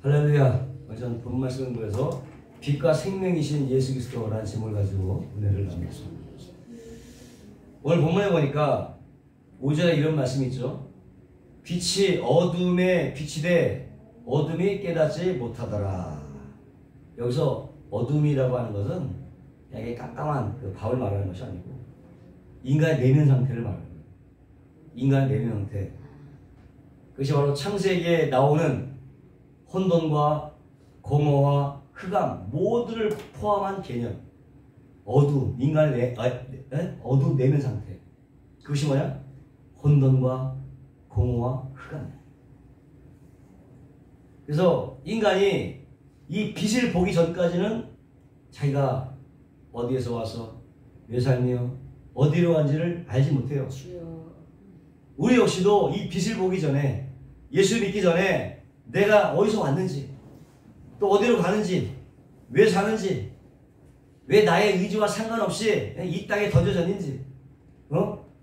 할렐루야. 저는 본 말씀을 보여서 빛과 생명이신 예수 그리스도라는 제목을 가지고 은혜를 나누겠습니다. 오늘 본문에 보니까 5절에 이런 말씀이 있죠. 빛이 어둠에 비치되 어둠이 깨닫지 못하더라. 여기서 어둠이라고 하는 것은 그냥 깜깜한 그 밤을 말하는 것이 아니고 인간의 내면 상태를 말하는 거예요. 인간의 내면 상태. 그것이 바로 창세기에 나오는 혼돈과 공허와 흑암 모두를 포함한 개념. 어둠, 인간의 어두운 내면 상태. 그것이 뭐냐? 혼돈과 공허와 흑암. 그래서 인간이 이 빛을 보기 전까지는 자기가 어디에서 와서 왜 살며 어디로 간지를 알지 못해요. 우리 역시도 이 빛을 보기 전에, 예수 믿기 전에 내가 어디서 왔는지, 또 어디로 가는지, 왜 사는지, 왜 나의 의지와 상관없이 이 땅에 던져졌는지,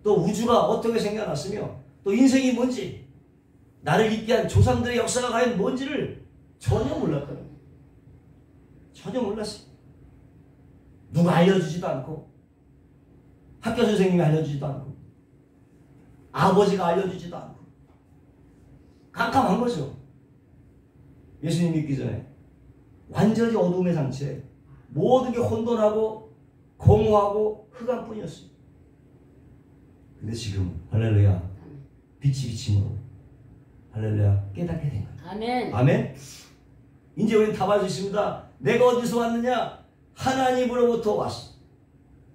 또 우주가 어떻게 생겨났으며, 또 인생이 뭔지, 나를 있게 한 조상들의 역사가 과연 뭔지를 전혀 몰랐거든요. 전혀 몰랐어요. 누가 알려주지도 않고, 학교 선생님이 알려주지도 않고, 아버지가 알려주지도 않고, 깜깜한 거죠. 예수님 믿기 전에 완전히 어둠의 상태, 모든 게 혼돈하고 공허하고 흑암뿐이었어요. 근데 지금 할렐루야, 빛이 비침으로 할렐루야 깨닫게 된 거예요. 아멘. 아멘. 이제 우리는 답할 수 있습니다. 내가 어디서 왔느냐? 하나님으로부터 왔어.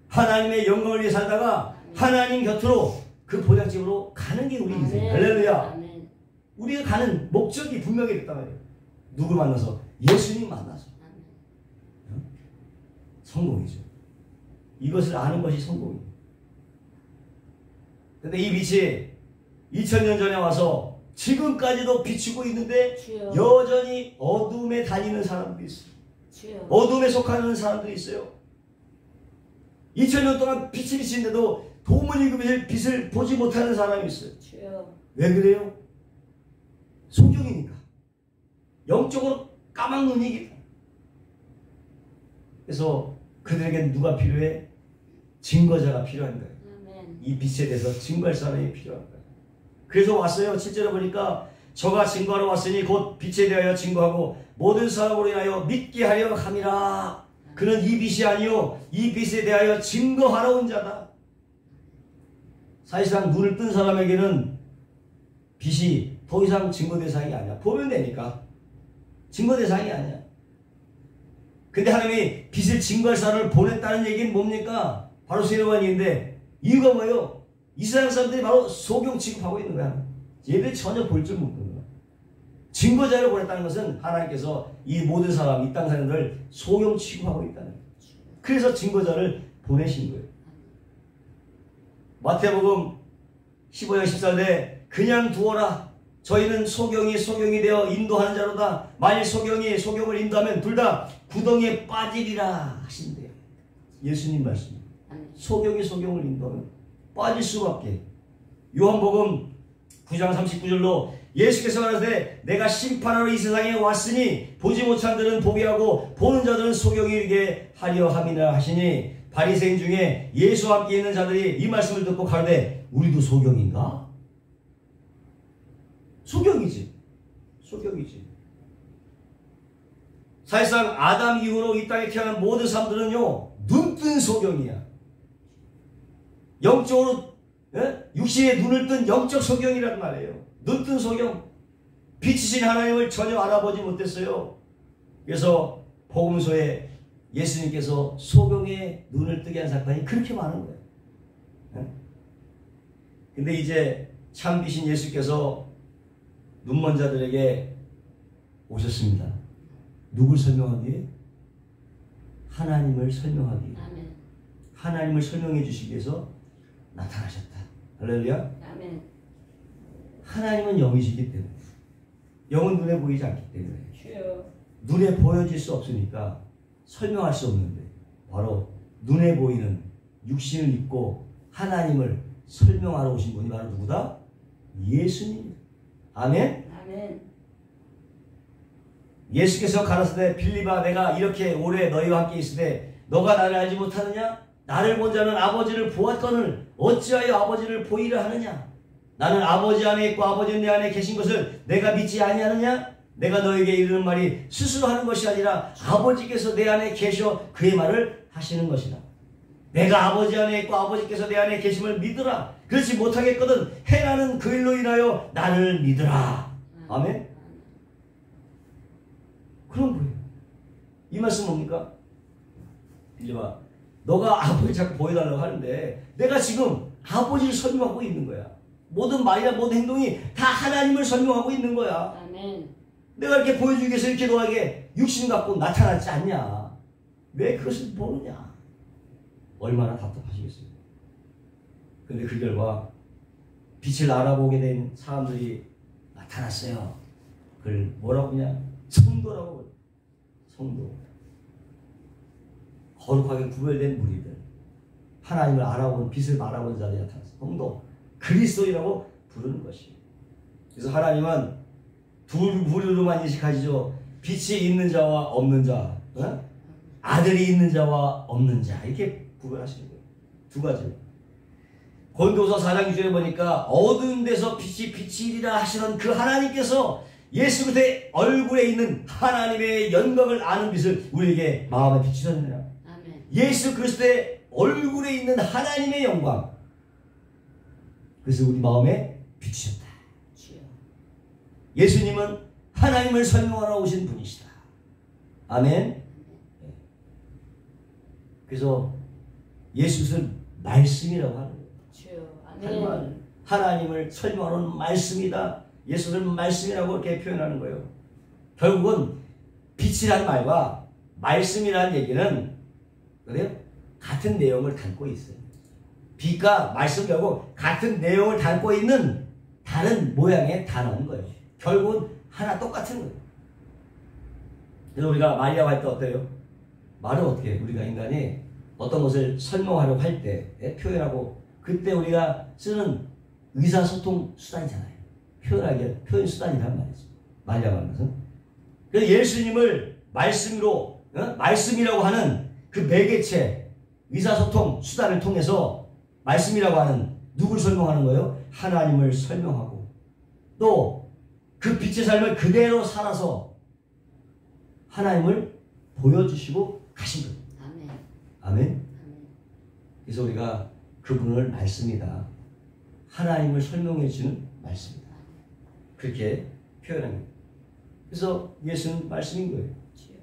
하나님의 영광을 위해 살다가 하나님 곁으로 그 본향집으로 가는 게 우리 인생. 할렐루야. 아멘. 우리가 가는 목적이 분명히 있단 말이에요. 누구 만나서? 예수님 만나서. 성공이죠. 이것을 아는 것이 성공이에요. 근데 이 빛이 2000년 전에 와서 지금까지도 비추고 있는데 주여. 여전히 어둠에 다니는 사람들이 있어요. 주여. 어둠에 속하는 사람들이 있어요. 2000년 동안 빛이 비치는데도 도무지 그 빛을 보지 못하는 사람이 있어요. 주여. 왜 그래요? 속경이니까. 영적으로 까막눈이기 때문에. 그래서 그들에게 누가 필요해? 증거자가 필요한 거예요. 아멘. 이 빛에 대해서 증거할 사람이 필요한 거예요. 그래서 왔어요. 7절에 보니까 저가 증거하러 왔으니 곧 빛에 대하여 증거하고 모든 사람으로 인하여 믿게 하려 함이라. 그는 이 빛이 아니요 이 빛에 대하여 증거하러 온 자다. 사실상 눈을 뜬 사람에게는 빛이 더 이상 증거 대상이 아니야. 보면 되니까 증거 대상이 아니야. 근데 하나님이 빛을 증거할 사람을 보냈다는 얘기는 뭡니까? 바로 세례요한인데 이유가 뭐예요? 이스라엘 사람들이 바로 소경 취급하고 있는 거야. 얘들이 전혀 볼 줄 모르는 거야. 증거자를 보냈다는 것은 하나님께서 이 모든 사람, 이 땅 사람들을 소경 취급하고 있다는 거예요. 그래서 증거자를 보내신 거예요. 마태복음 15장 14절에 그냥 두어라. 저희는 소경이 되어 인도하는 자로다. 만일 소경이 소경을 인도하면 둘 다 구덩이에 빠지리라 하신대요. 예수님 말씀. 소경이 소경을 인도하면 빠질 수밖에. 요한복음 9장 39절로 예수께서 말하시되 내가 심판하러 이 세상에 왔으니 보지 못한 자들은 보게 하고 보는 자들은 소경이 이르게 하려 함이라 하시니 바리새인 중에 예수와 함께 있는 자들이 이 말씀을 듣고 가로되 우리도 소경인가? 소경이지. 소경이지. 사실상 아담 이후로 이 땅에 태어난 모든 사람들은요 눈뜬 소경이야. 영적으로 육신의 눈을 뜬 영적 소경이란 말이에요. 눈뜬 소경. 빛이신 하나님을 전혀 알아보지 못했어요. 그래서 복음서에 예수님께서 소경의 눈을 뜨게 한 사건이 그렇게 많은 거예요. 근데 이제 참 빛인 예수께서 눈먼 자들에게 오셨습니다. 누굴 설명하기 위해? 하나님을 영하기 위해. 아멘. 하나님을 설명해 주시기 위해서 나타나셨다. 할렐루야. 아멘. 하나님은 영이시기 때문에 영은 눈에 보이지 않기 때문에 주여. 눈에 보여질 수 없으니까 설명할 수 없는데 바로 눈에 보이는 육신을 입고 하나님을 설명하러 오신 분이 바로 누구다? 예수님입니다. 아멘. 아멘. 예수께서 가라사대 빌립아 내가 이렇게 오래 너희와 함께 있으되 너가 나를 알지 못하느냐? 나를 본 자는 아버지를 보았거늘 어찌하여 아버지를 보이려 하느냐? 나는 아버지 안에 있고 아버지는 내 안에 계신 것을 내가 믿지 아니하느냐? 내가 너에게 이르는 말이 스스로 하는 것이 아니라 아버지께서 내 안에 계셔 그의 말을 하시는 것이다. 내가 아버지 안에 있고 아버지께서 내 안에 계심을 믿으라. 그렇지 못하겠거든 행하는 그 일로 인하여 나를 믿으라. 아멘. 그런 거예요. 이 말씀 뭡니까? 빌립아 너가 아버지 자꾸 보여달라고 하는데 내가 지금 아버지를 설명하고 있는 거야. 모든 말이나 모든 행동이 다 하나님을 설명하고 있는 거야. 아멘. 내가 이렇게 보여주기 위해서 이렇게 너에게 육신 갖고 나타났지 않냐. 왜 그것을 모르냐. 얼마나 답답하시겠어요. 근데 그 결과 빛을 알아보게 된 사람들이 나타났어요. 그걸 뭐라고 그냥 성도라고. 성도. 거룩하게 구별된 무리들. 하나님을 알아보는 빛을 알아보는 자들이 나타났어요. 성도. 그리스도인이라고 부르는 것이. 그래서 하나님은 두 부류로만 인식하시죠. 빛이 있는 자와 없는 자. 어? 아들이 있는 자와 없는 자. 이렇게 구별하시는 거예요. 두 가지. 고린도서 4장 6절에 보니까 어두운 데서 빛이 비치리라 하시는 그 하나님께서 예수 그리스도의 얼굴에 있는 하나님의 영광을 아는 빛을 우리에게 마음에 비추셨느냐. 아멘. 예수 그리스도의 얼굴에 있는 하나님의 영광. 그래서 우리 마음에 비추셨다. 주여. 예수님은 하나님을 설명하러 오신 분이시다. 아멘. 그래서 예수는 말씀이라고 하는 거예요. 주여. 아멘. 하나님을 설명하는 말씀이다. 예수는 말씀이라고 이렇게 표현하는 거예요. 결국은 빛이란 말과 말씀이라는 얘기는 그래요? 같은 내용을 담고 있어요. 빛과 말씀 결국 같은 내용을 담고 있는 다른 모양의 단어인 거예요. 결국은 하나 똑같은 거예요. 그래서 우리가 말이라고 할 때 어때요? 말은 어떻게 해요? 우리가 인간이 어떤 것을 설명하려고 할 때 표현하고 그때 우리가 쓰는 의사소통 수단이잖아요. 표현 수단이란 말이죠. 말이라고 하는 것은. 그래서 예수님을 말씀으로 말씀이라고 하는 그 매개체 의사소통 수단을 통해서 말씀이라고 하는 누굴 설명하는 거예요? 하나님을 설명하고 또 그 빛의 삶을 그대로 살아서 하나님을 보여주시고 가신 겁니다. 아멘. 아멘. 그래서 우리가 그분을 말씀이다. 하나님을 설명해 주는 말씀이다. 그렇게 표현합니다. 그래서 예수는 말씀인 거예요. 주여.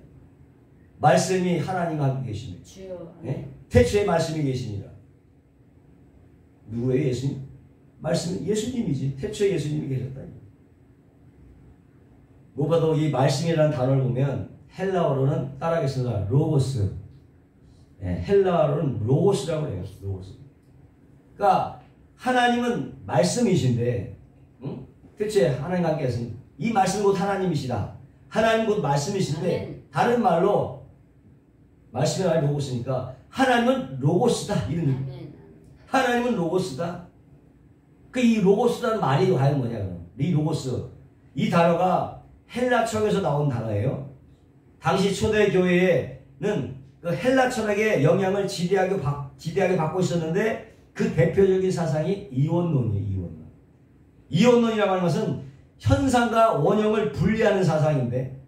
말씀이 하나님과 함께 계십니다. 주여. 네? 태초에 말씀이 계십니다. 누구예요? 예수님? 말씀은 예수님이지. 태초에 예수님이 계셨다니. 무엇보다도 이 말씀이라는 단어를 보면 헬라어로는 따라하겠습니다. 로고스. 네, 헬라어로는 로고스라고 해요. 로고스. 그러니까 하나님은 말씀이신데 대체 하나님과 함께 하신 이 말씀은 곧 하나님이시다. 하나님 곧 말씀이신데 아멘. 다른 말로 말씀이 아니라 로고스니까 하나님은 로고스다. 이런 의미. 아멘. 하나님은 로고스다. 그 이 로고스라는 말이 과연 뭐냐 그럼? 이 로고스 이 단어가 헬라 철학에서 나온 단어예요. 당시 초대 교회에는 그 헬라 철학의 영향을 지대하게 받고 있었는데 그 대표적인 사상이 이원론이에요. 이원론. 이원론이라고 하는 것은 현상과 원형을 분리하는 사상인데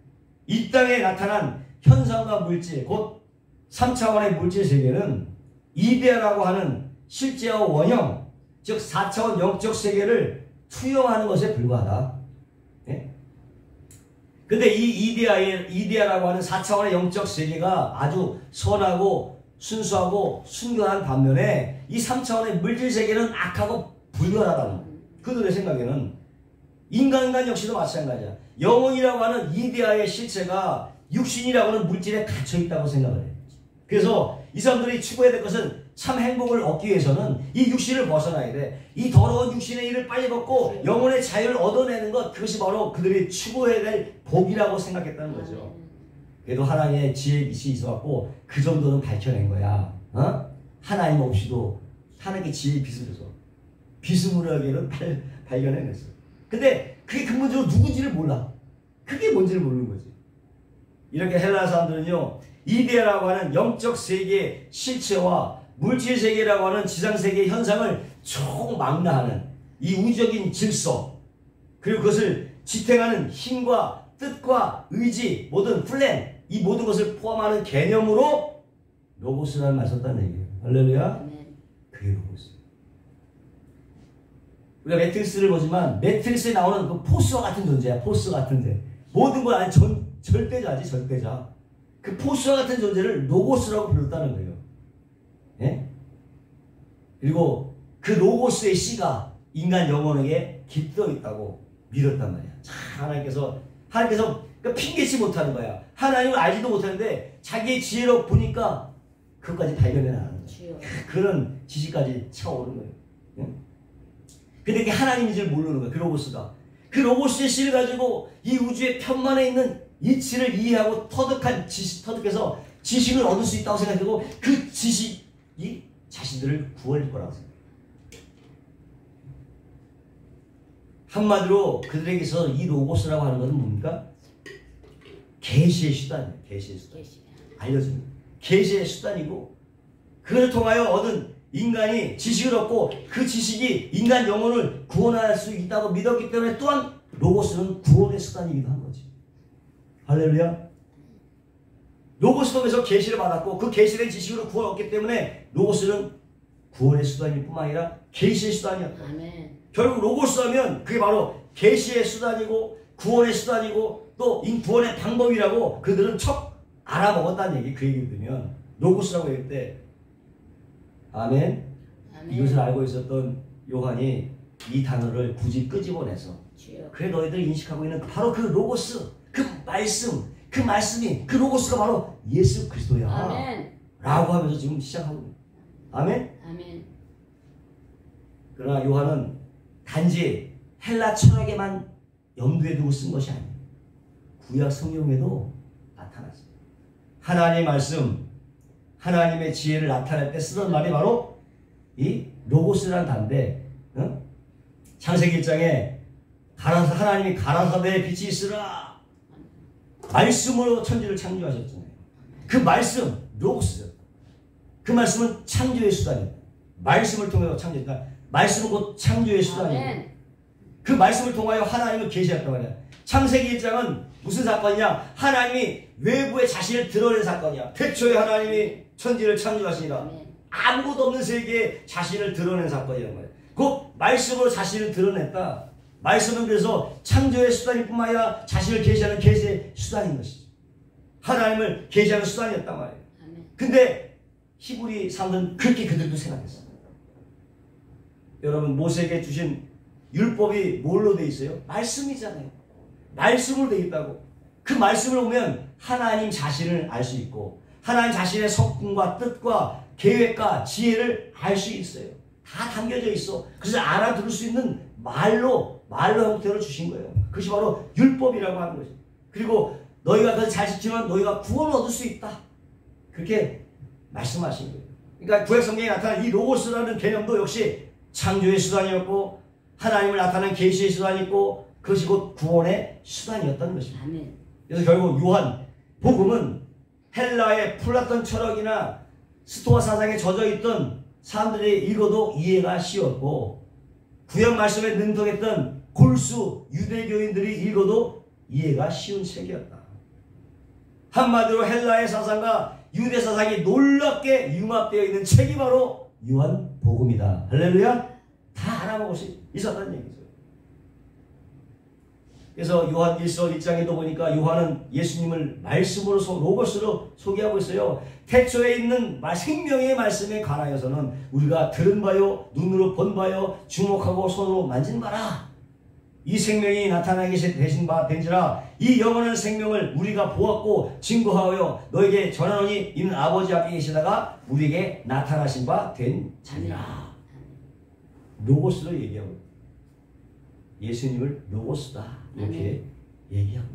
이 땅에 나타난 현상과 물질 곧 3차원의 물질 세계는 이데아라고 하는 실제와 원형 즉 4차원 영적 세계를 투영하는 것에 불과하다. 예? 근데 이 이데아라고 하는 4차원의 영적 세계가 아주 선하고 순수하고 순결한 반면에 이 3차원의 물질 세계는 악하고 불결하다는 그들의 생각에는 인간 역시도 마찬가지야. 영혼이라고 하는 이데아의 실체가 육신이라고 하는 물질에 갇혀 있다고 생각을 해요. 그래서 이 사람들이 추구해야 될 것은 참 행복을 얻기 위해서는 이 육신을 벗어나야 돼. 이 더러운 육신의 일을 빨리 벗고 영혼의 자유를 얻어내는 것 그것이 바로 그들이 추구해야 될 복이라고 생각했다는 거죠. 그래도 하나님의 지혜의 빛이 있어갖고 그 정도는 밝혀낸 거야. 어? 하나님 없이도 하나님의 지혜의 빛을 줘서 비스무리하게는 발견해냈어. 근데 그게 근본적으로 누군지를 몰라. 그게 뭔지를 모르는 거지. 이렇게 헬라 사람들은요, 이데아라고 하는 영적 세계의 실체와 물질 세계라고 하는 지상 세계의 현상을 총망라하는 이 우주적인 질서, 그리고 그것을 지탱하는 힘과 뜻과 의지, 모든 플랜, 이 모든 것을 포함하는 개념으로 로고스라는 말을 썼다는 얘기예요. 할렐루야. 그게 로고스. 우리가 매트릭스를 보지만 매트릭스에 나오는 그 포스와 같은 존재야. 포스 같은 존재. 모든 걸 아니 절대자지, 절대자. 그 포스와 같은 존재를 로고스라고 불렀다는 거예요. 예? 그리고 그 로고스의 씨가 인간 영혼에게 깃들어 있다고 믿었단 말이야. 하나님께서 그러니까 핑계치 못하는 거야. 하나님을 알지도 못하는데 자기의 지혜로 보니까 그것까지 발견해나가는 거야. 그런 지식까지 차오르는 거예요. 예? 근데 그게 하나님인 줄 모르는 거야. 그 로고스가. 그 로고스의 씨를 가지고 이 우주의 편만에 있는 이치를 이해하고 터득해서 지식을 얻을 수 있다고 생각하고 그 지식이 자신들을 구원할 거라고 생각해요. 한마디로 그들에게서 이 로고스라고 하는 것은 뭡니까? 계시의 수단이에요. 계시의 수단. 알려줍니다. 계시의 수단이고 그것을 통하여 얻은 인간이 지식을 얻고 그 지식이 인간 영혼을 구원할 수 있다고 믿었기 때문에 또한 로고스는 구원의 수단이기도 한 거지. 할렐루야. 로고스 통해서 계시를 받았고 그 계시된 지식으로 구원을 얻기 때문에 로고스는 구원의 수단일 뿐만 아니라 계시의 수단이었다. 아멘. 결국 로고스 하면 그게 바로 계시의 수단이고 구원의 수단이고 또 이 구원의 방법이라고 그들은 척 알아먹었다는 얘기. 그 얘기를 들으면 로고스라고 했을 때 아멘. 이것을 알고 있었던 요한이 이 단어를 굳이 끄집어내서 그래 너희들이 인식하고 있는 바로 그 로고스, 그 말씀이 그 로고스가 바로 예수 그리스도야. 아멘. 라고 하면서 지금 시작하고 있는. 아멘. 아멘. 그러나 요한은 단지 헬라 철학에만 염두에 두고 쓴 것이 아니에요. 구약 성경에도 나타났어요. 하나님의 말씀, 하나님의 지혜를 나타낼 때 쓰던 말이 바로 이 로고스라는 단데, 창세기 1장에 하나님이 가라사대에 빛이 있으라 말씀으로 천지를 창조하셨잖아요. 그 말씀, 로고스. 그 말씀은 창조의 수단이에요. 말씀을 통해서 창조했다. 말씀은 곧 창조의 수단이에요. 그 말씀을 통하여 하나님을 계시했단 말이야. 창세기 1장은 무슨 사건이냐? 하나님이 외부의 자신을 드러낸 사건이야. 태초에 하나님이 천지를 창조하시니라. 아무것도 없는 세계에 자신을 드러낸 사건이란 말이야. 그 말씀으로 자신을 드러냈다. 말씀은 그래서 창조의 수단일 뿐만 아니라 자신을 계시하는 계시의 수단인 것이죠. 하나님을 계시하는 수단이었단 말이에요. 근데 히브리 사람들은 그렇게 그들도 생각했어요. 여러분 모세에게 주신 율법이 뭘로 돼 있어요? 말씀이잖아요. 말씀으로 돼 있다고. 그 말씀을 보면 하나님 자신을 알 수 있고 하나님 자신의 성품과 뜻과 계획과 지혜를 알 수 있어요. 다 담겨져 있어. 그래서 알아들을 수 있는 말로 형태로 주신 거예요. 그것이 바로 율법이라고 하는 거죠. 그리고 너희가 그것을 잘 지키면 너희가 구원을 얻을 수 있다. 그렇게 말씀하신 거예요. 그러니까 구약 성경에 나타난 이 로고스라는 개념도 역시 창조의 수단이었고 하나님을 나타낸 계시의 수단이었고 그것이 곧 구원의 수단이었다는 것입니다. 아멘. 그래서 결국 요한 복음은 헬라의 플라톤 철학이나 스토아 사상에 젖어있던 사람들이 읽어도 이해가 쉬웠고 구약 말씀에 능통했던 골수 유대교인들이 읽어도 이해가 쉬운 책이었다. 한마디로 헬라의 사상과 유대 사상이 놀랍게 융합되어 있는 책이 바로 요한 복음이다. 할렐루야. 다 알아먹을 수 있었다는 얘기죠. 그래서 요한 1서 1장에도 보니까 요한은 예수님을 말씀으로 로고스로 소개하고 있어요. 태초에 있는 생명의 말씀에 관하여서는 우리가 들은 바요 눈으로 본 바요 주목하고 손으로 만진 바라. 이 생명이 나타나게 되신 바 된지라 이 영원한 생명을 우리가 보았고 증거하여 너에게 전하노니 이는 아버지 앞에 계시다가 우리에게 나타나신 바 된 자니라. 로고스로 얘기하고 예수님을 로고스다 이렇게 얘기하고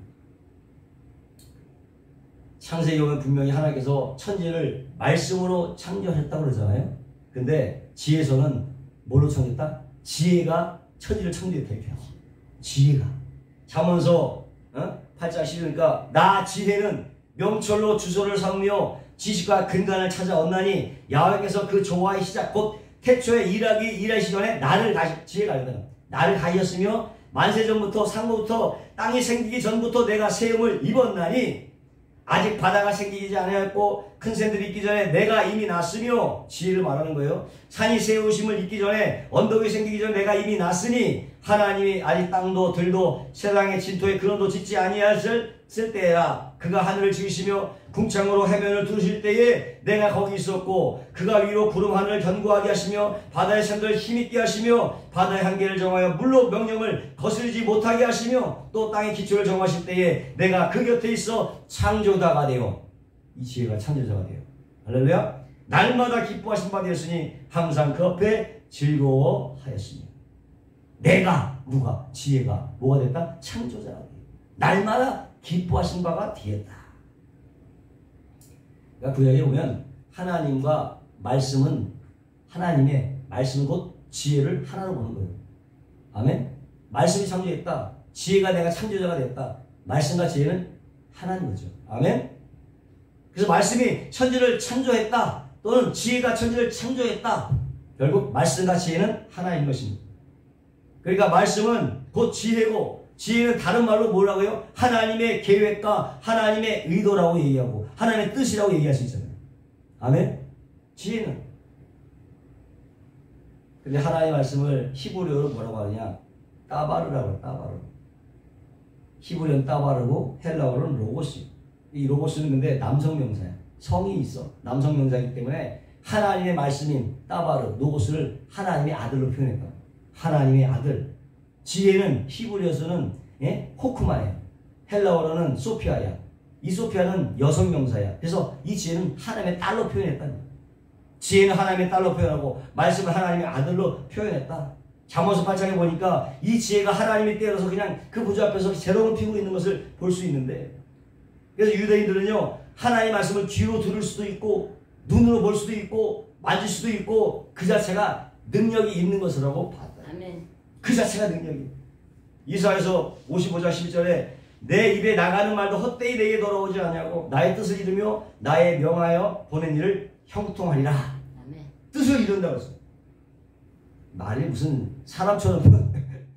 창세기 보면 분명히 하나님께서 천지를 말씀으로 창조하셨다고 그러잖아요. 근데 지혜서는 뭘로 창조했다? 지혜가 천지를 창조했다 이렇게 하고 지혜가 잠언서 8장 10절이니까 나 지혜는 명철로 주소를 삼으며 지식과 근간을 찾아 얻나니 야훼께서 그 조화의 시작 곧 태초에 일하시기 전에 나를 다시 지혜가 아니거든. 나를 다하셨으며 만세전부터 상부부터 땅이 생기기 전부터 내가 세움을 입었나니 아직 바다가 생기지 아니하였고 큰 샘들이 있기 전에 내가 이미 났으며 지혜를 말하는 거예요. 산이 세우심을 있기 전에 언덕이 생기기 전에 내가 이미 났으니 하나님이 아직 땅도 들도 세상의 진토에 근원도 짓지 아니하였을 때라. 그가 하늘을 지으시며 궁창으로 해변을 두르실 때에 내가 거기 있었고 그가 위로 구름 하늘을 견고하게 하시며 바다의 샘들을 힘있게 하시며 바다의 한계를 정하여 물로 명령을 거스르지 못하게 하시며 또 땅의 기초를 정하실 때에 내가 그 곁에 있어 창조자가 되어 이 지혜가 창조자가 되어 할렐루야. 날마다 기뻐하신 바 되었으니 항상 그 앞에 즐거워하였으며 내가 누가 지혜가 뭐가 됐다? 창조자가 되어 날마다 기뻐하신 바가 되었다. 그러니까 구약에 보면 하나님과 말씀은 하나님의 말씀은 곧 지혜를 하나로 보는 거예요. 아멘. 말씀이 창조했다. 지혜가 내가 창조자가 됐다. 말씀과 지혜는 하나인 거죠. 아멘. 그래서 말씀이 천지를 창조했다. 또는 지혜가 천지를 창조했다. 결국 말씀과 지혜는 하나인 것입니다. 그러니까 말씀은 곧 지혜고 지혜는 다른 말로 뭐라고요? 하나님의 계획과 하나님의 의도라고 얘기하고 하나님의 뜻이라고 얘기할 수 있잖아요. 아멘? 지혜는. 근데 하나님의 말씀을 히브리어로 뭐라고 하느냐? 따바르라고 해요. 따바르. 히브리어는 따바르고 헬라어로는 로고스. 이 로고스는 근데 남성명사야. 성이 있어. 남성명사이기 때문에 하나님의 말씀인 따바르, 로고스를 하나님의 아들로 표현했다. 하나님의 아들. 지혜는 히브리어서는 호크마예요. 헬라어로는 소피아야. 이 소피아는 여성 명사야. 그래서 이 지혜는 하나님의 딸로 표현했다. 지혜는 하나님의 딸로 표현하고 말씀을 하나님의 아들로 표현했다. 잠언서 8장에 보니까 이 지혜가 하나님이 때려서 그냥 그 부조 앞에서 재롱을 피고 있는 것을 볼 수 있는데, 그래서 유대인들은요 하나님의 말씀을 귀로 들을 수도 있고 눈으로 볼 수도 있고 만질 수도 있고 그 자체가 능력이 있는 것이라고 봤다. 아멘. 그 자체가 능력이. 이사야서 55장 11절에 내 입에 나가는 말도 헛되이 내게 돌아오지 않냐고 나의 뜻을 이루며 나의 명하여 보낸 일을 형통하리라. 아멘. 뜻을 이룬다고 했어. 말이 무슨 사람처럼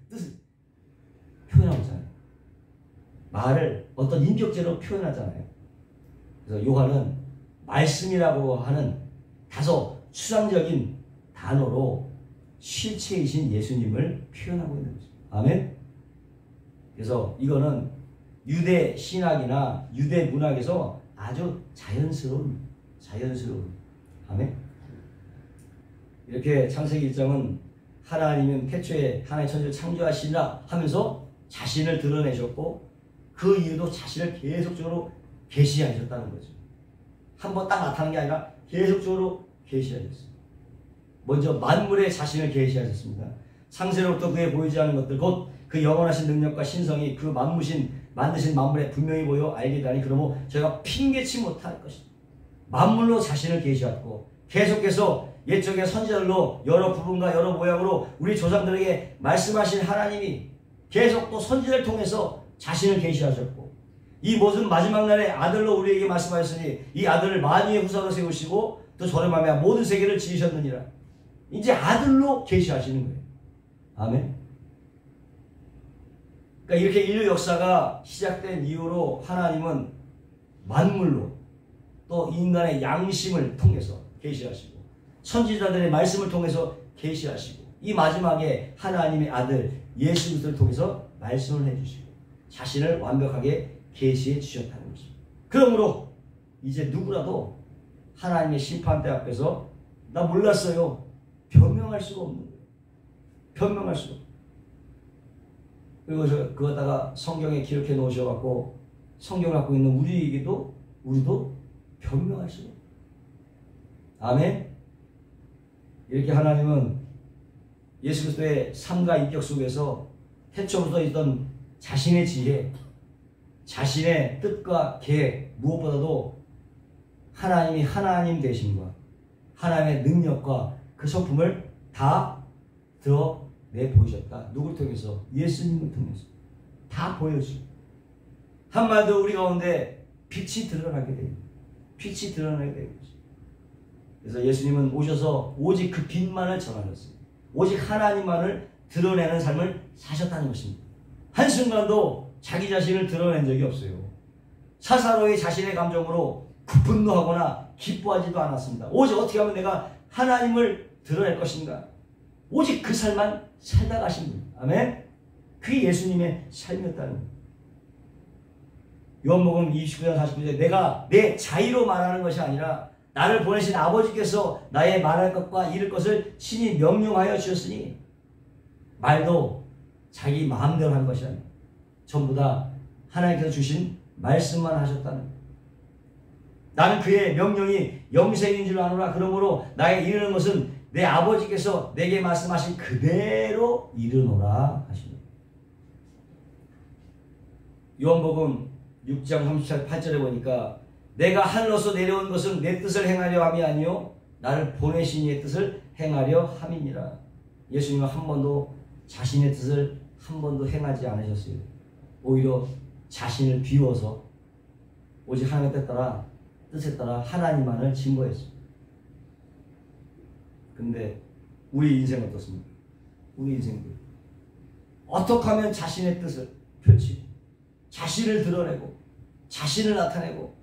뜻을 표현하고 있잖아요. 말을 어떤 인격제로 표현하잖아요. 그래서 요한은 말씀이라고 하는 다소 추상적인 단어로 실체이신 예수님을 표현하고 있는 거죠. 아멘. 그래서 이거는 유대 신학이나 유대 문학에서 아주 자연스러운 아멘. 이렇게 창세기 1장은 하나님은 태초에 하나님의 천지를 창조하시라 하면서 자신을 드러내셨고 그 이유도 자신을 계속적으로 계시하셨다는 거죠. 한번 딱 나타난 게 아니라 계속적으로 계시하셨어요. 먼저 만물에 자신을 계시하셨습니다. 창세로부터 그에 보이지 않는 것들 곧 그 영원하신 능력과 신성이 그 만드신 만물에 분명히 보여 알게 되니 그러므로 저희가 핑계치 못할 것입니다. 만물로 자신을 계시하셨고 계속해서 옛적의 선지자들로 여러 부분과 여러 모양으로 우리 조상들에게 말씀하신 하나님이 계속 또 선지자를 통해서 자신을 계시하셨고 이 모든 마지막 날에 아들로 우리에게 말씀하셨으니 이 아들을 만유의 후사로 세우시고 또 저를 말미암아 모든 세계를 지으셨느니라. 이제 아들로 계시하시는 거예요. 아멘. 그러니까 이렇게 인류 역사가 시작된 이후로 하나님은 만물로 또 인간의 양심을 통해서 계시하시고 선지자들의 말씀을 통해서 계시하시고 이 마지막에 하나님의 아들 예수 그리스도를 통해서 말씀을 해주시고 자신을 완벽하게 계시해 주셨다는 것입니다. 그러므로 이제 누구라도 하나님의 심판대 앞에서 나 몰랐어요 변명할 수가 없는 거예요. 변명할 수가 없어요. 그리고 그거다가 성경에 기록해 놓으셔갖고 성경을 갖고 있는 우리도 변명할 수가 없어요. 아멘. 이렇게 하나님은 예수 그리스도의 삶과 인격 속에서 태초부터 있던 자신의 지혜, 자신의 뜻과 계획, 무엇보다도 하나님이 하나님 되심과 하나님의 능력과 그 성품을 다 드러내 보이셨다. 누굴 통해서? 예수님을 통해서. 다 보여주고. 한마디로 우리 가운데 빛이 드러나게 됩니다. 빛이 드러나게 되는 거죠. 그래서 예수님은 오셔서 오직 그 빛만을 전하셨습니다. 오직 하나님만을 드러내는 삶을 사셨다는 것입니다. 한순간도 자기 자신을 드러낸 적이 없어요. 사사로이 자신의 감정으로 분노하거나 기뻐하지도 않았습니다. 오직 어떻게 하면 내가 하나님을 드러낼 것인가? 오직 그 삶만 살다 가신 분. 아멘? 그게 예수님의 삶이었다는 거예요. 요한복음 29장 49절에 내가 내 자의로 말하는 것이 아니라 나를 보내신 아버지께서 나의 말할 것과 이를 것을 친히 명령하여 주셨으니 말도 자기 마음대로 한 것이 아니라 전부 다 하나님께서 주신 말씀만 하셨다는 거예요. 나는 그의 명령이 영생인 줄 아노라. 그러므로 나의 이르는 것은 내 아버지께서 내게 말씀하신 그대로 이르노라 하십니다. 요한복음 6장 38절에 보니까 내가 하늘로서 내려온 것은 내 뜻을 행하려 함이 아니요 나를 보내신 이의 뜻을 행하려 함이니라. 예수님은 한 번도 자신의 뜻을 한 번도 행하지 않으셨어요. 오히려 자신을 비워서 오직 하나님의 뜻에 따라 하나님만을 증거했어요. 근데 우리 인생은 어떻습니까? 우리 인생도 어떻게 하면 자신의 뜻을 펼치고 자신을 드러내고 자신을 나타내고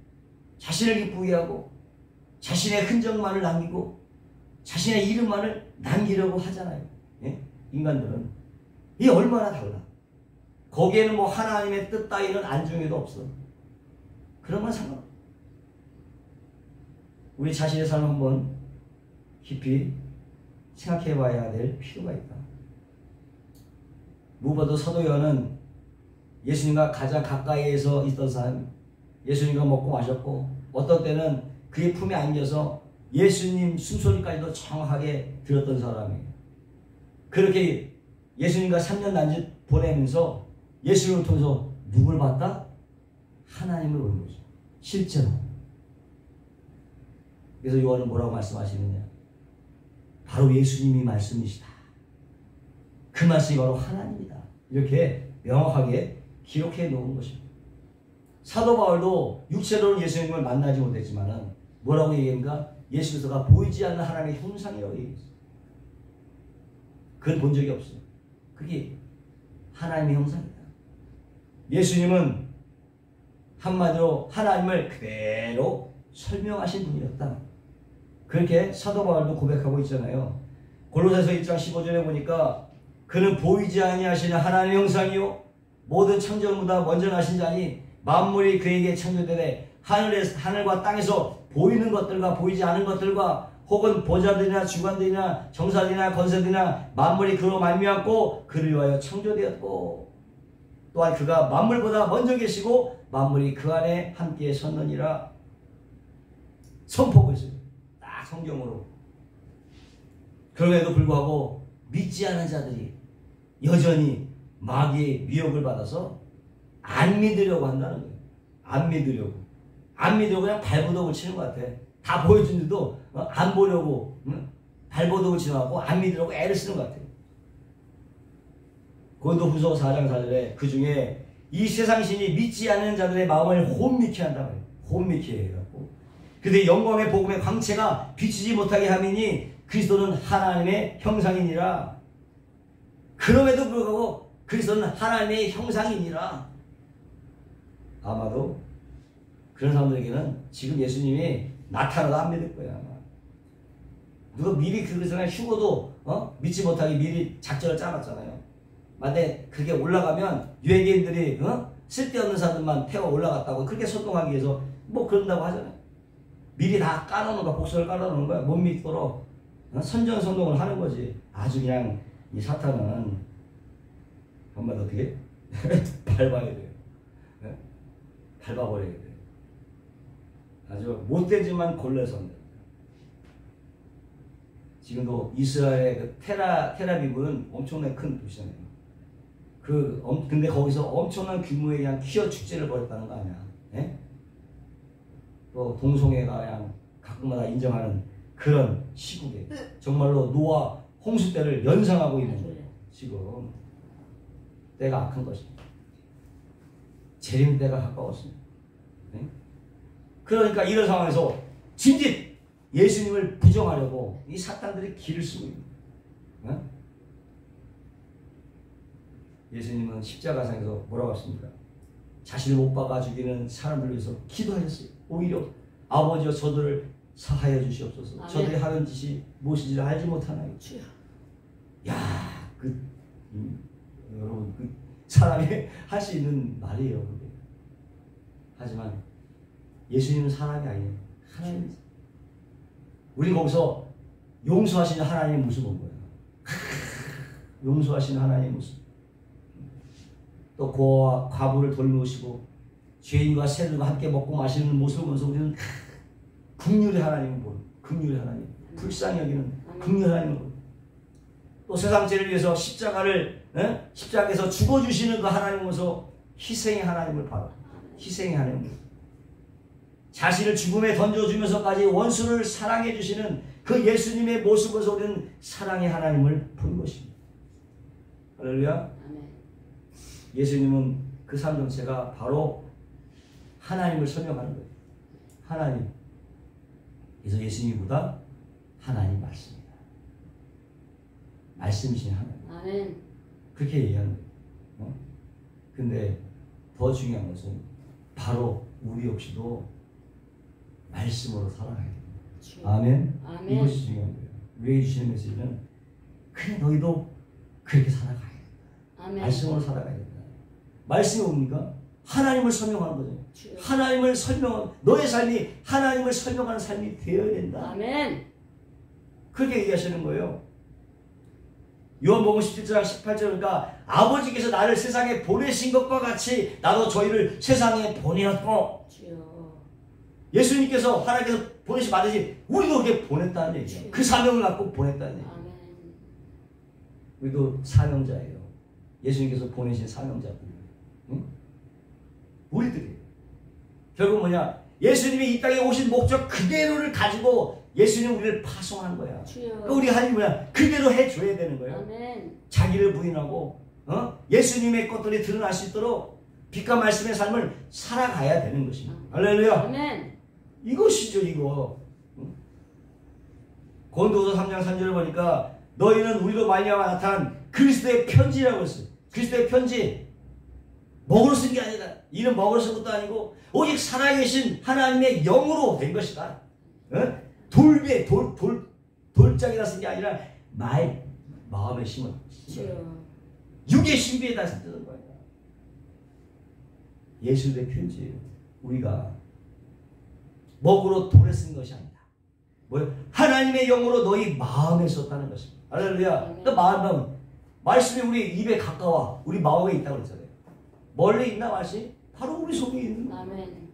자신을 기쁘게 하고 자신의 흔적만을 남기고 자신의 이름만을 남기려고 하잖아요. 예? 인간들은 이게 얼마나 달라. 거기에는 뭐 하나님의 뜻 따위는 안중에도 없어. 그런 건 상관없어. 우리 자신의 삶을 한번 깊이 생각해 봐야 될 필요가 있다. 무엇보다도 사도 요한은 예수님과 가장 가까이에서 있던 사람, 예수님과 먹고 마셨고 어떤 때는 그의 품에 안겨서 예수님 숨소리까지도 정확하게 들었던 사람이에요. 그렇게 예수님과 3년 남짓 보내면서 예수님을 통해서 누굴 봤다? 하나님을 본 거죠. 실제로. 그래서 요한은 뭐라고 말씀하시느냐? 바로 예수님이 말씀이시다. 그 말씀이 바로 하나님이다. 이렇게 명확하게 기록해 놓은 것입니다. 사도 바울도 육체로는 예수님을 만나지 못했지만 뭐라고 얘기합니까? 예수 그리스도가 보이지 않는 하나님의 형상이라고 얘기했어요. 그건 본 적이 없어요. 그게 하나님의 형상이다. 예수님은 한마디로 하나님을 그대로 설명하신 분이었다. 그렇게 사도 바울도 고백하고 있잖아요. 골로새서 1장 15절에 보니까 그는 보이지 아니하시는 하나님의 형상이요 모든 창조물보다 먼저 나신 자니 만물이 그에게 창조되되 하늘과 땅에서 보이는 것들과 보이지 않은 것들과 혹은 보좌들이나 주관들이나 정사들이나 권세들이나 만물이 그로 말미암고 그를 위하여 창조되었고 또한 그가 만물보다 먼저 계시고 만물이 그 안에 함께 섰느니라 선포하고 있어요. 딱 성경으로. 그럼에도 불구하고 믿지 않은 자들이 여전히 마귀의 미혹을 받아서 안 믿으려고 한다는 거예요. 안 믿으려고 그냥 발버둥을 치는 것 같아. 다 보여준데도 안 보려고 발버둥을 치고 안 믿으려고 애를 쓰는 것 같아요. 고린도후서 4장 4절에 그 중에 이 세상 신이 믿지 않는 자들의 마음을 혼미케 한다고 해요. 혼미케 해갖고 근데 영광의 복음의 광채가 비치지 못하게 함이니 그리스도는 하나님의 형상이니라. 그럼에도 불구하고 그리스도는 하나님의 형상이니라. 아마도 그런 사람들에게는 지금 예수님이 나타나도 안 믿을 거야. 아마. 누가 미리 그러잖아요. 휴고도 믿지 못하게 미리 작전을 짜놨잖아요. 만약에 그게 올라가면 유해인들이 쓸데없는 사람들만 태워 올라갔다고 그렇게 선동하기 위해서 뭐 그런다고 하잖아요. 미리 다 깔아놓은 거야. 복선을 깔아놓은 거야. 못 믿도록 선전선동을 하는 거지. 아주 그냥 이 사탄은 한마디 어떻게 밟아야 돼요. 네? 밟아버려야 돼요. 아주 못되지만 골라서 합니다. 지금도 이스라엘의 그 테라비브는 엄청나게 큰 도시잖아요. 근데 거기서 엄청난 규모의 그냥 퀴어 축제를 벌였다는 거 아니야. 예? 또 동성애가 그냥 각국마다 인정하는 그런 시국에 정말로 노아 홍수 때를 연상하고 있는 거예요. 지금 때가 악한 것입니다. 재림 때가 가까웠습니다. 네? 그러니까 이런 상황에서 진짓 예수님을 부정하려고 이 사탄들이 길을 쓰고 있는 거예요. 어? 예수님은 십자가상에서 뭐라고 했습니까? 자신을 못 박아 죽이는 사람들을 위해서 기도하셨어요. 오히려 아버지여 저들을 사하여 주시옵소서. 아멘. 저들이 하는 짓이 무엇인지를 알지 못하나요? 주여. 야, 여러분 그 사람이 할 수 있는 말이에요. 그게. 하지만 예수님은 사람이 아니에요. 하나님. 우리 거기서 용서하시는 하나님의 모습 본 거예요. 용서하시는 하나님의 모습. 또 고아와 과부를 돌보시고 죄인과 새들과 함께 먹고 마시는 모습을 보면서 우리는 긍휼의 하나님을 보는, 긍휼의 하나님, 불쌍히 여기는 긍휼의 하나님을 보는. 또 세상 죄를 위해서 십자가에서 죽어주시는 그 하나님을 보면서 희생의 하나님을 바라. 희생의 하나님을. 자신을 죽음에 던져주면서까지 원수를 사랑해 주시는 그 예수님의 모습에서 우리는 사랑의 하나님을 본 것입니다. 할렐루야. 예수님은 그 삶 전체가 바로 하나님을 설명하는 거예요. 하나님. 그래서 예수님보다 하나님 말씀입니다. 말씀이신 하나님. 아멘. 그렇게 얘기하는 거예요. 근데 더 중요한 것은 바로 우리 역시도 말씀으로 살아가야 됩니다. 아멘. 아멘. 이것이 중요한 거예요. 왜 주시는 메시지는 그냥 너희도 그렇게 살아가야 된다. 아멘. 말씀으로 살아가야 된다. 말씀이 뭡니까? 하나님을 설명하는 거죠. 주여. 하나님을 너의 삶이 하나님을 설명하는 삶이 되어야 된다. 아멘. 그렇게 얘기하시는 거예요. 요한복음 17장 18절 그러니까 아버지께서 나를 세상에 보내신 것과 같이 나도 저희를 세상에 보내었고 주여. 예수님께서 하나님께서 보내신 받으시 우리도 그렇게 보냈다는 얘기예요. 그 사명을 갖고 보냈다는 얘기예요. 아멘. 우리도 사명자예요. 예수님께서 보내신 사명자들. 응? 우리들이 결국 뭐냐? 예수님이 이 땅에 오신 목적 그대로를 가지고 예수님 우리를 파송한 거야. 그러니까 우리 할 일이 뭐야? 그대로 해줘야 되는 거예요. 아멘. 자기를 부인하고 예수님의 것들이 드러날 수 있도록 빛과 말씀의 삶을 살아가야 되는 것입니다. 할렐루야. 아멘. 이것이죠 이거. 고린도후서 3장 3절을 보니까 너희는 우리로 말미암아 나타난 그리스도의 편지라고 했어요. 그리스도의 편지. 먹으로 쓴 게 아니다. 이는 먹으로 쓴 것도 아니고 오직 살아계신 하나님의 영으로 된 것이다. 돌짝이라 쓴 게 아니라 마음의 심은 육의 신비에다 쓰는 거예요. 예수의 편지예요. 우리가 먹으로 돌에 쓴 것이 아니다. 뭐예요? 하나님의 영으로 너희 마음에 썼다는 것입니다. 할렐루야. 그 마음은 말씀이 우리 입에 가까워 우리 마음에 있다고 그랬잖아요. 멀리 있나 말씀이? 바로 우리 속에 있는 거예요. 아멘.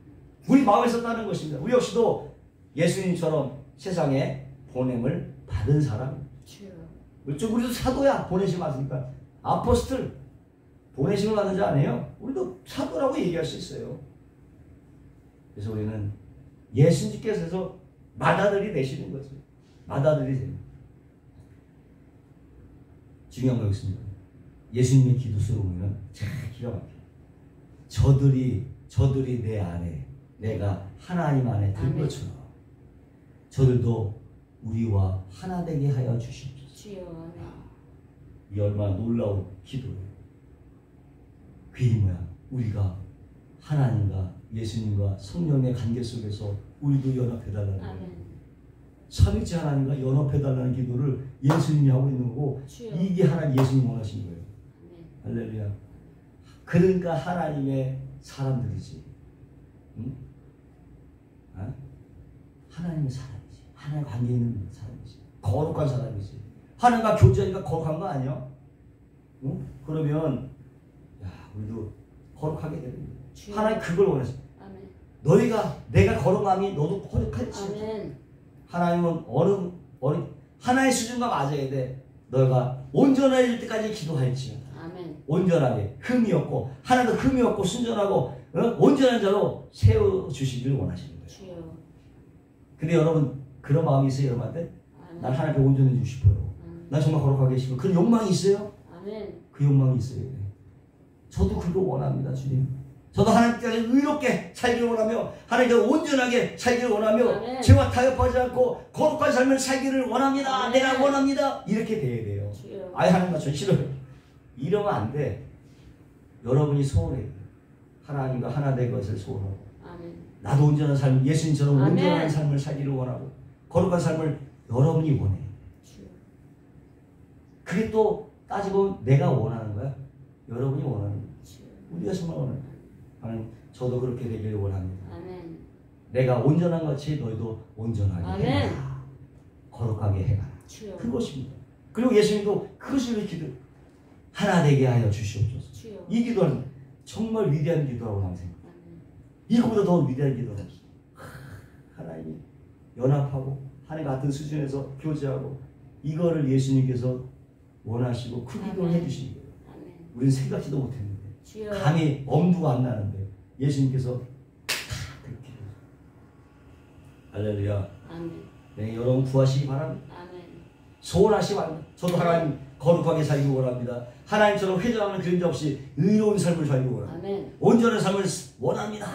우리 마음에 썼다는 것입니다. 우리 역시도 예수님처럼 세상에 보냄을 받은 사람입니다. 우리도 사도야. 보내심 받으니까. 아포스틀 보내심을 받은 자 아니에요? 우리도 사도라고 얘기할 수 있어요. 그래서 우리는 예수님께서 맏아들이 되시는 거죠. 맏아들이 됩니다. 중요한 거 있습니다. 예수님의 기도 수록은 참 기가 막혀요. 저들이 내 안에 내가 하나님 안에 든 것처럼 저들도 우리와 하나 되게 하여 주시옵소서. 이 얼마나 놀라운 기도예요. 그게 뭐야? 우리가 하나님과 예수님과 성령의 관계 속에서 우리도 연합해달라는 거예요. 삼위일체 하나님과 연합해달라는 기도를 예수님이 하고 있는 거고 이게 하나님 예수님 원하신 거예요. 할렐루야. 그러니까 하나님의 사람들이지. 응? 하나님의 사람이지. 하나님 관계 있는 사람이지. 거룩한 사람이지. 하나님과 교제하니까 거룩한 거 아니야? 응? 그러면 우리도 거룩하게 되는 거야. 하나님 그걸 원했어. 내가 거룩함이 너도 거룩할지. 하나님은 하나의 수준과 맞아야 돼. 너가 온전해질 때까지 기도할지어다. 온전하게 흠이 없고 하나도 흠이 없고 순전하고 온전한 자로 세워주시기를 원하시는 거예요. 근데 여러분 그런 마음이 있어요? 여러분한테? 난 하나님께 온전해지고 싶어요. 난 정말 거룩하게 싶어요. 그런 욕망이 있어요? 그 욕망이 있어야 돼. 저도 그거 원합니다. 주님. 저도 하나님께서 의롭게 살기를 원하며 하나님께서 온전하게 살기를 원하며 아멘. 죄와 타협하지 않고 거룩한 삶을 살기를 원합니다. 아멘. 내가 원합니다. 이렇게 돼야 돼요. 주여. 아예 하나님과 저 싫어요. 이러면 안 돼. 여러분이 소원해요. 하나님과 하나 된 것을 소원하고 아멘. 나도 온전한 삶, 예수님처럼 아멘. 온전한 삶을 살기를 원하고 거룩한 삶을 여러분이 원해. 주여. 그게 또 따지고 내가 원하는 거야. 여러분이 원하는 거야. 주여. 우리가 정말 원하는 거야. 하나님, 저도 그렇게 되기를 원합니다. 아멘. 내가 온전한 것이 너희도 온전하게 아멘. 해라. 거룩하게 해라. 주여. 그것입니다. 그리고 예수님도 그것을 기도 하나 되게 하여 주시옵소서. 주여. 이 기도는 정말 위대한 기도라고 나는 생각합니다. 아멘. 이거보다 더 위대한 기도는 없어. 하나님이 연합하고 하나님 같은 수준에서 교제하고 이거를 예수님께서 원하시고 그 기도를 아멘. 해주신 거예요. 아멘. 우리는 생각지도 못했는데 주여. 감히 엄두가 안 나는데 예수님께서 다 그렇게 할렐루야. 아멘. 네, 여러분 구하시기 바랍니다. 아멘. 소원하시기 바랍니다. 저도 하나님 거룩하게 살기 원합니다. 하나님처럼 회전하는 그림자 없이 의로운 삶을 살기 원합니다. 아멘. 온전한 삶을 원합니다.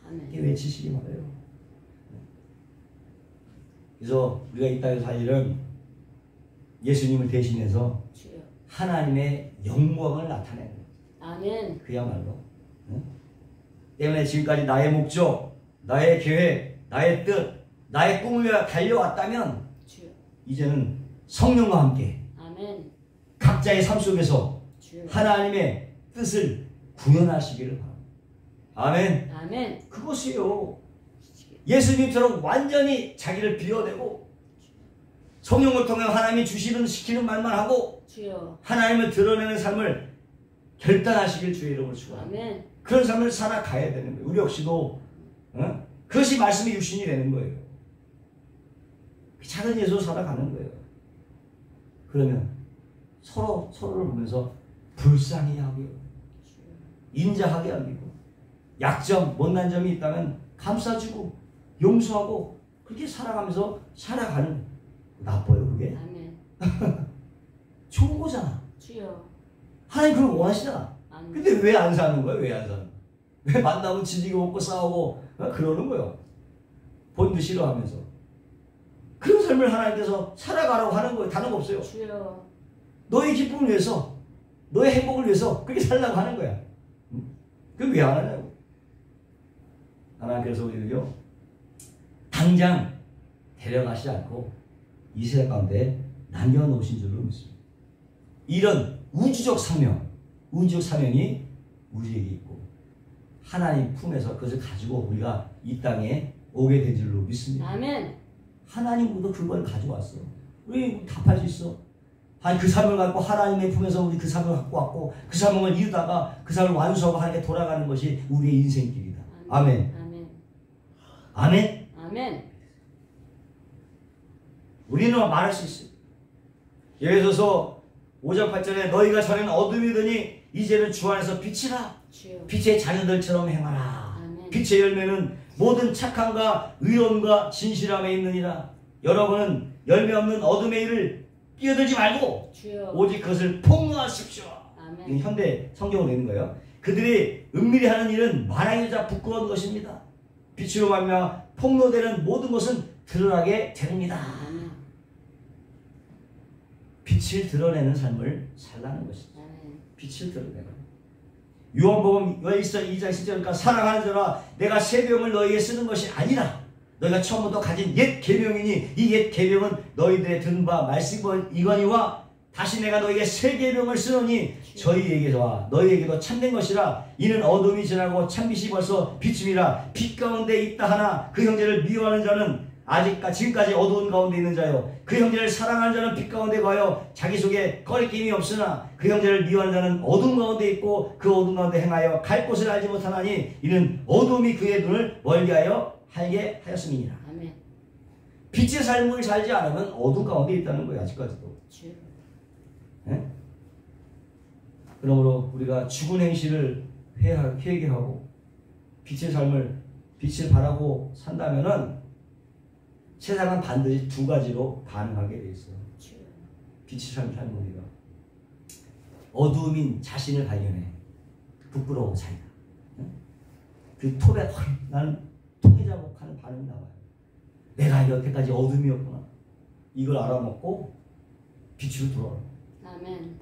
아멘. 이렇게 외치시기 바라요. 그래서 우리가 이 땅에 살 일은 예수님을 대신해서 주여. 하나님의 영광을 나타내는 거예요. 아멘. 그야말로. 응? 때문에 지금까지 나의 목적, 나의 계획, 나의 뜻, 나의 꿈을 위해 달려왔다면 주여. 이제는 성령과 함께 아멘. 각자의 삶 속에서 주여. 하나님의 뜻을 구현하시기를 바랍니다. 아멘. 아멘. 그것이요. 예수님처럼 완전히 자기를 비워내고 성령을 통해 하나님이 주시는 시키는 말만 하고 주여. 하나님을 드러내는 삶을 결단하시길 주의 이름으로 축원합니다. 아멘. 그런 삶을 살아가야 되는 거예요. 우리 역시도 그것이 말씀의 육신이 되는 거예요. 작은 예수로 살아가는 거예요. 그러면 서로를 보면서 불쌍히 하고요. 인자하게 하고 약점, 못난 점이 있다면 감싸주고 용서하고 그렇게 살아가면서 살아가는 거예요. 나빠요 그게? 아멘. 좋은 거잖아. 주여. 하나님 그걸 원하시잖아. 아멘. 근데 왜 안 사는 거야? 왜 안 사는 거야? 왜 만나면 지지고 먹고 싸우고 그러는 거예요. 본도 싫어하면서. 그런 삶을 하나님께서 살아가라고 하는 거예요. 다른 거 없어요. 주여. 너의 기쁨을 위해서, 너의 행복을 위해서 그렇게 살라고 하는 거야. 그게 왜 안 하냐고. 하나님께서 우리를요 당장 데려가시지 않고 이 세상 가운데 남겨놓으신 줄로 믿습니다. 이런 우주적 사명이 우리에게 있고 하나님 품에서 그것을 가지고 우리가 이 땅에 오게 된 줄로 믿습니다. 아멘. 하나님도 그걸 가져왔어. 우리 답할 수 있어. 아니 그 사명을 갖고 하나님의 품에서 우리 그 사명을 갖고 왔고 그 사명을 이루다가 그 사명을 완수하고 하나님께 돌아가는 것이 우리의 인생길이다. 아멘. 아멘. 아멘. 아멘. 우리는 말할 수 있어요. 예를 들어서 5장 8절에 너희가 전에는 어둠이더니 이제는 주 안에서 빛이라. 주여. 빛의 자녀들처럼 행하라. 아멘. 빛의 열매는 모든 착함과 의로움과 진실함에 있느니라. 여러분은 열매 없는 어둠의 일을 끼어들지 말고 주여. 오직 그것을 폭로하십시오. 아멘. 이건 현대 성경으로 되는 거예요. 그들이 은밀히 하는 일은 말하기자 부끄러운 것입니다. 빛으로 말미암아 폭로되는 모든 것은 드러나게 됩니다. 아멘. 빛을 드러내는 삶을 살라는 것입니다. 아멘. 빛을 드러내는. 요한복음 2장 10절이니까 사랑하는 자라 내가 새 병을 너희에게 쓰는 것이 아니라 너희가 처음부터 가진 옛 계명이니 이 옛 계명은 너희들의 들은 바 말씀이거니와 다시 내가 너희에게 새 계명을 쓰노니 저희에게와 너희에게도 참된 것이라. 이는 어둠이 지나고 참빛이 벌써 비침이라. 빛 가운데 있다 하나 그 형제를 미워하는 자는 지금까지 어두운 가운데 있는 자요 그 형제를 사랑하는 자는 빛 가운데 가요 자기 속에 거리낌이 없으나 그 형제를 미워하는 자는 어둠 가운데 있고 그 어둠 가운데 행하여 갈 곳을 알지 못하나니 이는 어둠이 그의 눈을 멀게 하여 하게 하였음이니라. 아멘. 빛의 삶을 살지 않으면 어둠 가운데 있다는 거예요. 아직까지도. 주여. 예? 그러므로 우리가 죽은 행실을 회개하고 빛의 삶을 빛을 바라고 산다면은 세상은 반드시 두 가지로 반응하게 돼 있어요. 주여. 빛의 삶을 사는 우리가 어두움인 자신을 발견해 부끄러워 살다. 그 톱에 나는 통해자복하는 반응이 나와요. 내가 여태까지 어둠이었구나. 이걸 알아먹고 빛으로 돌아와. 아멘.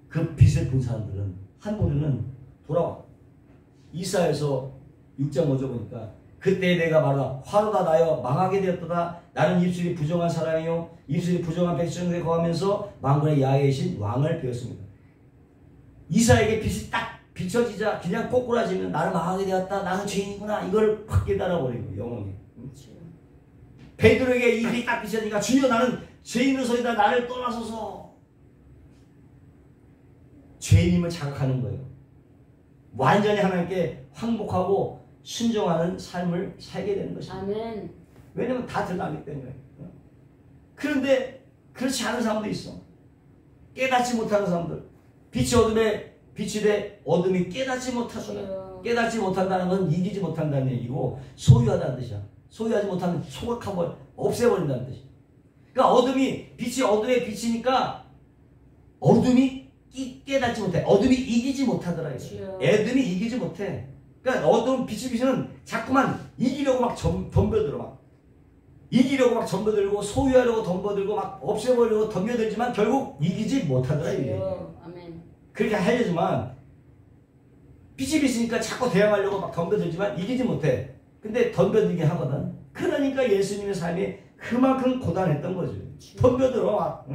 그 빛을 본 사람들은 한 부류는 돌아와. 이사야서 6장 5절 보니까 그때 내가 말하다 화로다 나여 망하게 되었도다. 나는 입술이 부정한 사람이요 입술이 부정한 백성에게 거하면서 만군의 야훼신 왕을 배웠습니다. 이사야에게 빛이 딱 비춰지자 그냥 꼬꾸라지면 나는 망하게 되었다. 나는 죄인이구나. 이걸 확 깨달아버리고 영혼이. 베드로에게 입이 딱 비춰지니까 주여 나는 죄인으로서이다. 나를 떠나소서. 죄인임을 자각하는 거예요. 완전히 하나님께 항복하고 순종하는 삶을 살게 되는 것입니다. 아멘. 왜냐면 다 드러나기 때문에. 그런데 그렇지 않은 사람도 있어. 깨닫지 못하는 사람들. 빛이 어둠에 빛이 돼 어둠이 깨닫지 못하잖아. 깨닫지 못한다는 건 이기지 못한다는 얘기고 소유하다는 뜻이야. 소유하지 못하면 소각하고 없애버린다는 뜻이야. 그러니까 어둠이 빛이 어둠에 비치니까 어둠이 깨닫지 못해. 어둠이 이기지 못하더라. 어둠이 이기지 못해. 그러니까 어두운 빛이 비치는 자꾸만 이기려고 막 덤벼들어 막. 이기려고 막 덤벼들고 소유하려고 덤벼들고 막 없애버리려고 덤벼들지만 결국 이기지 못하더라. 이게. 아멘. 그렇게 하려지만 빛이 비치니까 자꾸 대항하려고 막 덤벼들지만 이기지 못해. 근데 덤벼들게 하거든. 그러니까 예수님의 삶이 그만큼 고단했던 거죠. 덤벼들어 막.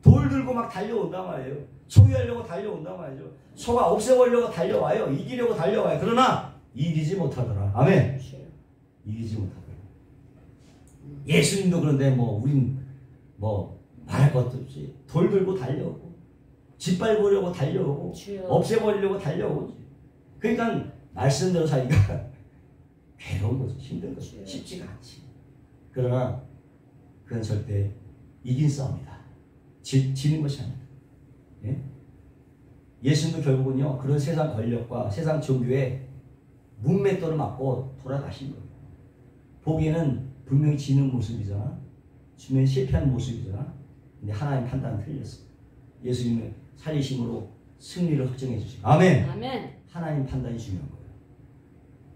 돌 들고 막 달려온단 말이에요. 소유하려고 달려온단 말이죠. 소가 없애버리려고 달려와요. 이기려고 달려와요. 그러나 이기지 못하더라. 아멘. 이기지 못하더라. 예수님도 그런데 뭐 우린 뭐 말할 것도 없이 돌 들고 달려오고 짓밟으려고 달려오고 없애버리려고 달려오지. 그러니까 말씀대로 살기가 괴로운 거지. 힘든 거지. 쉽지가 않지. 그러나 그건 절대 이긴 싸움이다. 지는 것이 아니다. 예? 예수님도 결국은요 그런 세상 권력과 세상 종교에 문맷돌을 맞고 돌아가신 거예요. 보기에는 분명히 지는 모습이잖아. 주면 실패하는 모습이잖아. 근데 하나님 판단은 틀렸어. 예수님의 살리심으로 승리를 확정해 주시고 아멘. 아멘. 하나님 판단이 중요한 거예요.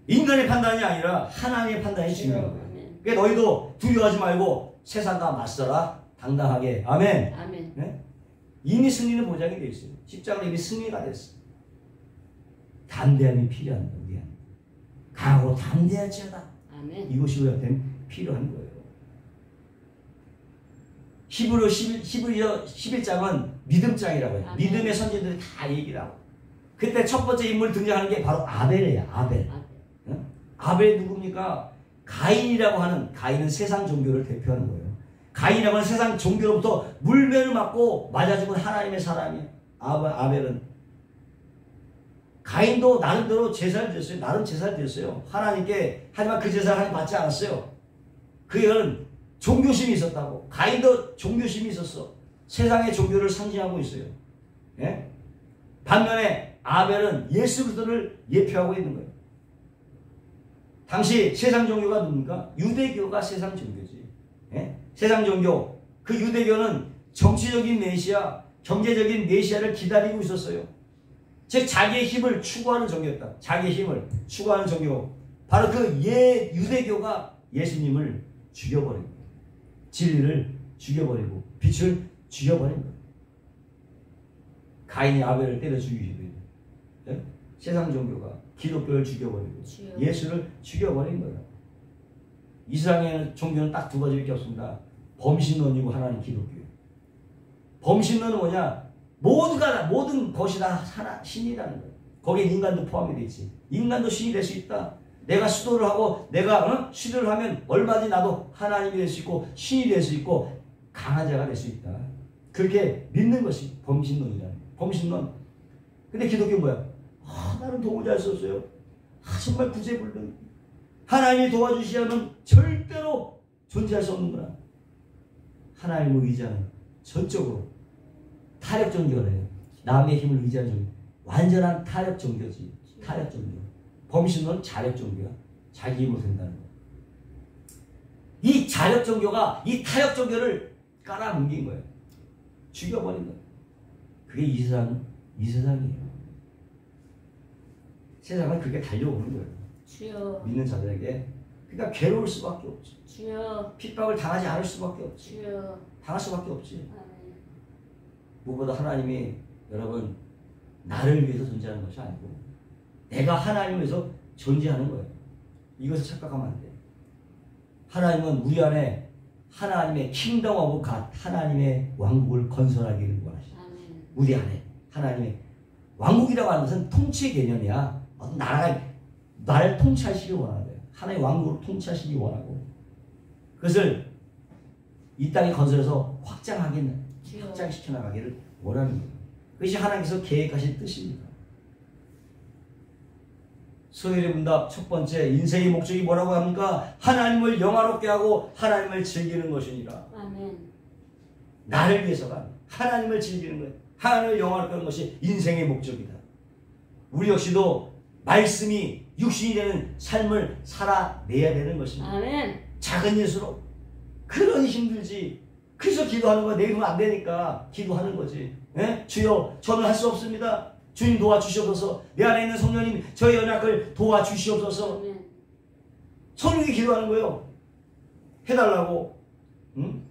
인간의 판단이 아니라 하나님의 판단이 중요한 거예요. 그러니까 너희도 두려워하지 말고 세상과 맞서라. 당당하게. 아멘. 아멘. 네? 이미 승리는 보장이 되어 있어요. 십자가는 이미 승리가 됐어. 담대함이 필요합니다. 우리한테. 강하고 담대할지어다. 아멘. 이것이 우리한테는 필요한 거예요. 히브리서 11장은 믿음장이라고 해요. 아멘. 믿음의 선지들이 다 얘기를 하고. 그때 첫 번째 인물 등장하는 게 바로 아벨이에요. 아벨. 응? 아벨이 누굽니까? 가인이라고 하는, 가인은 세상 종교를 대표하는 거예요. 가인이라고 하는 세상 종교로부터 물매를 맞고 맞아 죽은 하나님의 사람이에요. 아벨은. 가인도 나름대로 제사를 드렸어요. 나름 제사를 드렸어요. 하나님께. 하지만 그 제사를 하나님 받지 않았어요. 그는 종교심이 있었다고. 가인도 종교심이 있었어. 세상의 종교를 상징하고 있어요. 예? 반면에 아벨은 예수 그리스도를 예표하고 있는 거예요. 당시 세상 종교가 누굽니까? 유대교가 세상 종교지. 예? 세상 종교. 그 유대교는 정치적인 메시아, 경제적인 메시아를 기다리고 있었어요. 즉 자기의 힘을 추구하는 종교였다. 자기의 힘을 추구하는 종교. 바로 그 유대교가 예수님을 죽여버린 거예요. 진리를 죽여버리고 빛을 죽여버린 거예요. 가인이 아벨을 때려 죽이기도 해요. 예? 세상 종교가 기독교를 죽여버리고 예수를 죽여버린 거예요. 이 세상의 종교는 딱 두 가지밖에 없습니다. 범신론이고 하나는 기독교예요. 범신론은 뭐냐? 모든 것이 다 하나 신이라는 거예요. 거기에 인간도 포함이 되어 있지. 인간도 신이 될 수 있다. 내가 수도를 하고 내가 수도를 하면 얼마든지 나도 하나님이 될 수 있고 신이 될 수 있고 강한 자가 될 수 있다. 그렇게 믿는 것이 범신론이라는 거예요. 범신론. 근데 기독교는 뭐야? 나는 도무지 할 수 없어요. 정말 구제불능. 하나님이 도와주시면 절대로 존재할 수 없는구나. 하나님을 의지하는 전적으로 타협 종교가 돼요. 남의 힘을 의지하는 종교. 완전한 타협 종교지. 타협 종교. 범신론 자력 종교야. 자기 힘으로 된다는 거. 이 자력 종교가 이 타협 종교를 깔아뭉긴 거예요. 죽여버린 거예요. 그게 이 세상이에요. 세상은 그게 달려오는 거예요. 주여. 믿는 자들에게. 그러니까 괴로울 수밖에 없지. 주여. 핍박을 당하지 않을 수밖에 없지. 주여. 당할 수밖에 없지. 아멘. 무엇보다 하나님이 여러분 나를 위해서 존재하는 것이 아니고 내가 하나님을 위해서 존재하는 거예요. 이것을 착각하면 안 돼. 하나님은 우리 안에 하나님의 킹덤 오브 갓, 하나님의 왕국을 건설하기를 원하시죠. 아멘. 우리 안에 하나님의 왕국이라고 하는 것은 통치의 개념이야. 어떤 나라가 나를 통치하시길 원하는 거예요. 하나님의 왕국을 통치하시길 원하고 그것을 이 땅에 건설해서 확장시켜 나가기를 원하는 거예요. 그것이 하나님께서 계획하신 뜻입니다. 소율의 문답 첫 번째, 인생의 목적이 뭐라고 합니까? 하나님을 영화롭게 하고 하나님을 즐기는 것이니라. 아멘. 나를 위해서가 하나님을 즐기는 거예요. 하나님을 영화롭게 하는 것이 인생의 목적이다. 우리 역시도 말씀이 육신이 되는 삶을 살아내야 되는 것입니다. 아멘. 작은 예수로. 그러니 힘들지. 그래서 기도하는 거야. 내 힘은 안 되니까 기도하는 거지. 예? 주여, 저는 할 수 없습니다. 주님 도와주시옵소서. 내 안에 있는 성령님 저의 연약을 도와주시옵소서. 아멘. 성령이 기도하는 거예요. 해달라고. 응?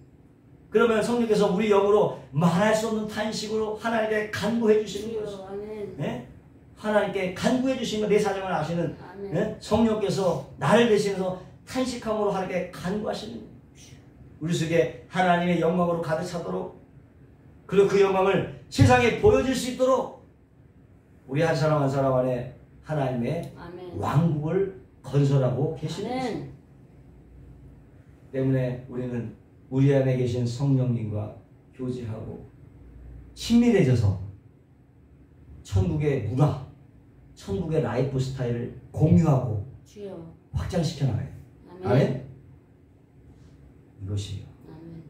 그러면 성령께서 우리 영으로 말할 수 없는 탄식으로 하나님께 간구해 주시는 것이죠. 아멘. 예? 하나님께 간구해 주시는 내 사정을 아시는 아멘. 예? 성령께서 나를 대신해서 탄식함으로 하나님께 간구하시는 거예요. 우리 속에 하나님의 영광으로 가득 차도록 그리고 그 영광을 세상에 보여줄 수 있도록 우리 한 사람 한 사람 안에 하나님의 아멘. 왕국을 건설하고 계시는 것입니다. 때문에 우리는 우리 안에 계신 성령님과 교제하고 친밀해져서 천국의 문화, 천국의 라이프 스타일을 공유하고 주여. 확장시켜 나가요. 아멘. 아멘? 이것이요. 아멘.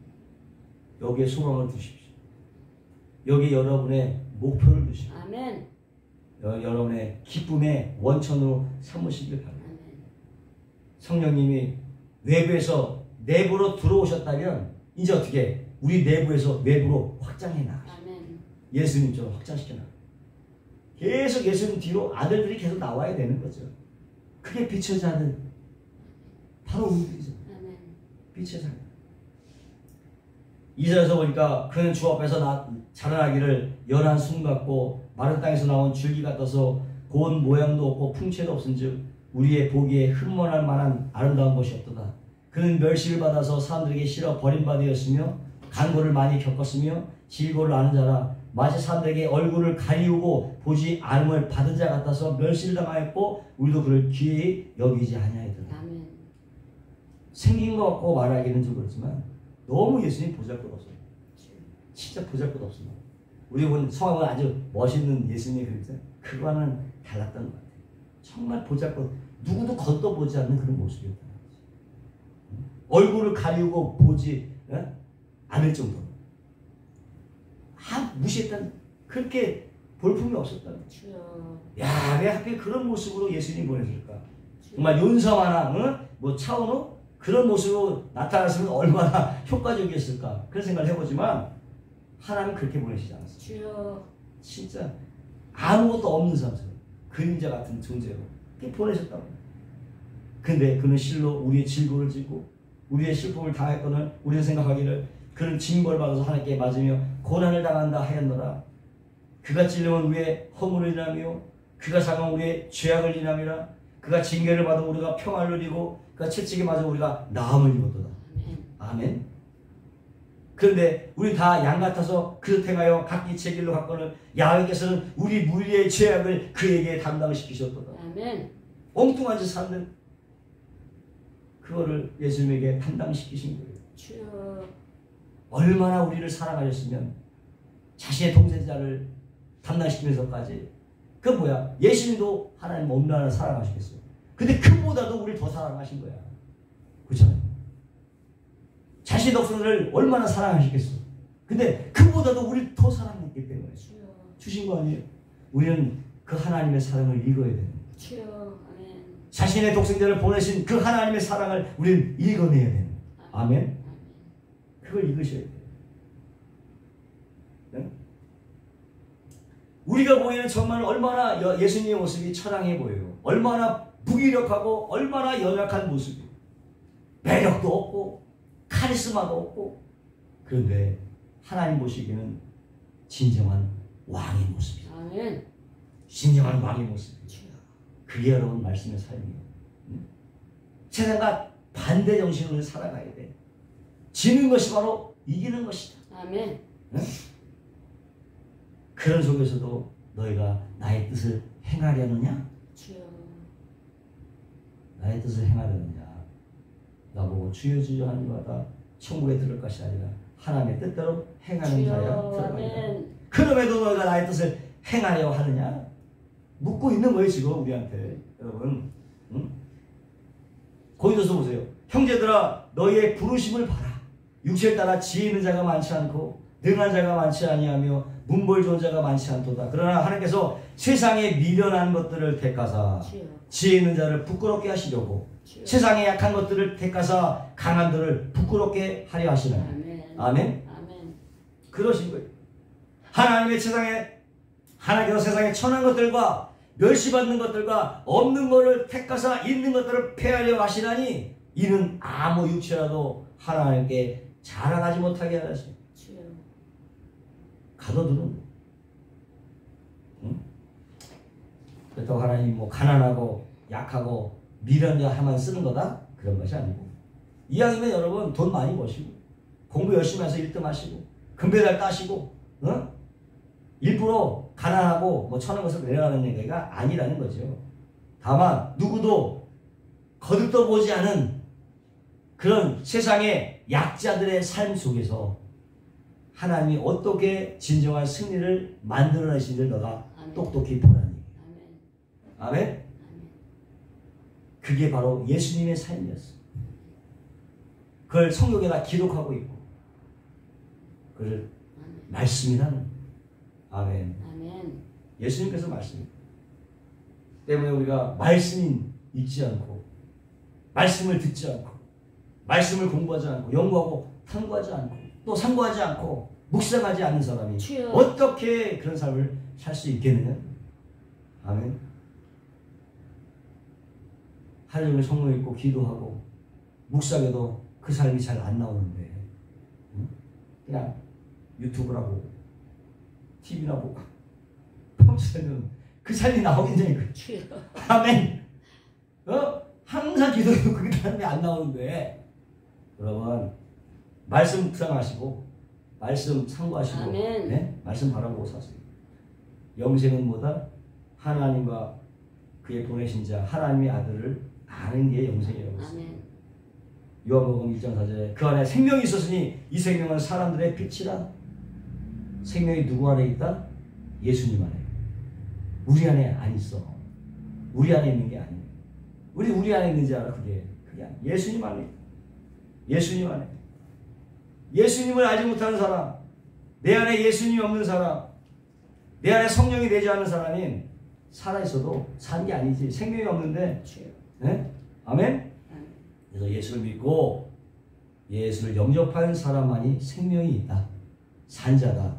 여기에 소망을 두십시오. 여기 여러분의 목표를 두십시오. 아멘. 여러분의 기쁨의 원천으로 삼으시길 바랍니다. 아멘. 성령님이 외부에서 내부로 들어오셨다면 이제 어떻게 우리 내부에서 외부로 확장해 나가시죠. 아멘. 예수님처럼 확장시켜 나가요. 계속 예수님 뒤로 아들들이 계속 나와야 되는 거죠. 그게 빛의 자는 바로 우리들이죠. 아멘. 빛의 자. 이사야서 보니까 그는 주 앞에서 자라나기를 연한 숨 같고 마른 땅에서 나온 줄기 같아서 고운 모양도 없고 풍채도 없은즉 우리의 보기에 흠모할 만한 아름다운 것이 없도다. 그는 멸시를 받아서 사람들에게 실어 버림받으였으며 간고를 많이 겪었으며 질고를 아는 자라. 마치 사람들에게 얼굴을 가리우고 보지 않음을 받은 자 같아서 멸시를 당하였고 우리도 그를 귀히 여기지 아니하였더라. 아멘. 생긴 것 같고 말하기는 좀 그렇지만 너무 예수님 보잘것없어요. 진짜 보잘것없습니다. 우리 본 성함은 아주 멋있는 예수님의 그림자 그거와는 달랐던 것 같아요. 정말 보잘것 누구도 걷어보지 않는 그런 모습이었던 거지. 얼굴을 가리우고 보지 않을 정도로 무시했던 그렇게 볼품이 없었다는 거죠. 야, 왜 하필 그런 모습으로 예수님 보내줄까? 정말 윤섬 하나, 뭐 차은우 그런 모습으로 나타났으면 얼마나 효과적이었을까? 그런 생각을 해보지만 하나님은 그렇게 보내시지 않았어요. 진짜 아무것도 없는 사람처럼 그림자 같은 존재로 그렇게 보내셨다고. 근데 그는 실로 우리의 질고를 지고 우리의 슬픔을 당했거늘 우리는 생각하기를 그는 징벌 받아서 하나님께 맞으며 고난을 당한다 하였노라. 그가 찔림은 우리의 허물을 인하며 그가 상한 우리의 죄악을 인함이라. 그가 징계를 받아 우리가 평안을 누리고 그가 채찍에 맞아 우리가 나음을 입었도다. 아멘. 그런데 우리 다 양 같아서 그릇 행하여 각기 제 길로 갔거늘 야훼께서는 우리 무리의 죄악을 그에게 담당시키셨도다. 아멘. 엉뚱한 짓 사는 그거를 예수님에게 담당시키신 거예요. 주여. 얼마나 우리를 사랑하셨으면 자신의 동생자를 담당시키면서까지 그 뭐야? 예수님도 하나님 얼마나 사랑하시겠어요. 근데 그보다도 우리를 더 사랑하신 거야. 그렇잖아요. 자신의 독생자를 얼마나 사랑하시겠어. 근데 그보다도 우리를 더 사랑했기 때문에 주신 거 아니에요. 우리는 그 하나님의 사랑을 읽어야 되는 거예요. 자신의 독생자를 보내신 그 하나님의 사랑을 우리는 읽어내야 되는 거예요. 아멘. 그걸 읽으셔야 돼요. 네? 우리가 보이는 정말 얼마나 예수님의 모습이 처량해 보여요. 얼마나 무기력하고 얼마나 연약한 모습이에요. 매력도 없고 카리스마도 없고. 그런데 하나님 보시기에는 진정한 왕의 모습이에요. 아멘. 진정한 왕의 모습이에요. 주여. 그게 여러분 말씀의 삶이에요. 세상과 반대 정신으로 살아가야 돼. 지는 것이 바로 이기는 것이다. 아멘. 그런 속에서도 너희가 나의 뜻을 행하려느냐? 주여. 나의 뜻을 행하려느냐? 나보고 주여 주여 하는 자마다 천국에 들을 것이 아니라 하나님의 뜻대로 행하는 자야 들어가리라. 아멘. 그럼에도 너희가 나의 뜻을 행하려 하느냐? 묻고 있는 거예요 지금 우리한테. 여러분 고린도서 보세요. 형제들아 너희의 부르심을 봐라. 육체에 따라 지혜 있는 자가 많지 않고 능한 자가 많지 아니하며 문벌 좋은 자가 많지 않도다. 그러나 하나님께서 세상에 미련한 것들을 택하사 주여. 지혜 있는 자를 부끄럽게 하시려고 주여. 세상에 약한 것들을 택하사 강한들을 부끄럽게 하려 하시는. 아멘. 아멘. 아멘. 그러신 거예요. 하나님께서 세상에 천한 것들과 멸시받는 것들과 없는 것을 택하사 있는 것들을 폐하려 하시나니 이는 아무 육체라도 하나님께 자랑하지 못하게 하시니. 주여. 가둬두는 거예요. 응? 그렇다고 하나님 뭐 가난하고 약하고 미련한 자만 쓰는 거다? 그런 것이 아니고 이왕이면 여러분 돈 많이 버시고 공부 열심히 해서 1등 하시고 금메달 따시고 일부러 가난하고 뭐 천한 것을 내려가는 얘기가 아니라는 거죠. 다만 누구도 거들떠보지 않은 그런 세상의 약자들의 삶 속에서 하나님이 어떻게 진정한 승리를 만들어내신지를 너가 아멘. 똑똑히 보라는 얘기예요. 아멘. 아멘? 아멘. 그게 바로 예수님의 삶이었어. 그걸 성경에다 기록하고 있고 그걸 아멘. 말씀이라는. 아멘. 아멘. 예수님께서 말씀입니다. 때문에 우리가 말씀 읽지 않고 말씀을 듣지 않고 말씀을 공부하지 않고 연구하고 탐구하지 않고 또 상고하지 않고 묵상하지 않는 사람이 주여. 어떻게 그런 삶을 살 수 있겠느냐? 아멘. 하루 종일 성경 읽고 기도하고 묵상해도 그 삶이 잘 안 나오는데 그냥 유튜브나 보고 TV나 보고 평소에는 그 삶이 나오겠냐니까. 주여. 아멘. 항상 기도해도 그게 삶이 안 나오는데 여러분 말씀 묵상하시고 말씀 참고하시고 아멘. 네? 말씀 바라보고 사세요. 영생은 뭐다? 하나님과 그의 보내신 자 하나님의 아들을 아는 게 영생이라고 했어요. 아멘. 요한복음 1장 4절에 그 안에 생명이 있었으니 이 생명은 사람들의 빛이라. 생명이 누구 안에 있다? 예수님 안에. 우리 안에 안 있어. 우리 안에 있는 게 아니에요. 우리 안에 있는지 알아? 그게 아니에요. 예수님 안에. 예수님 안에. 예수님을 알지 못하는 사람, 내 안에 예수님이 없는 사람, 내 안에 성령이 되지 않는 사람이 살아있어도 산 게 아니지. 생명이 없는데. 네? 아멘? 그래서 예수를 믿고 예수를 영접한 사람만이 생명이 있다. 산자다.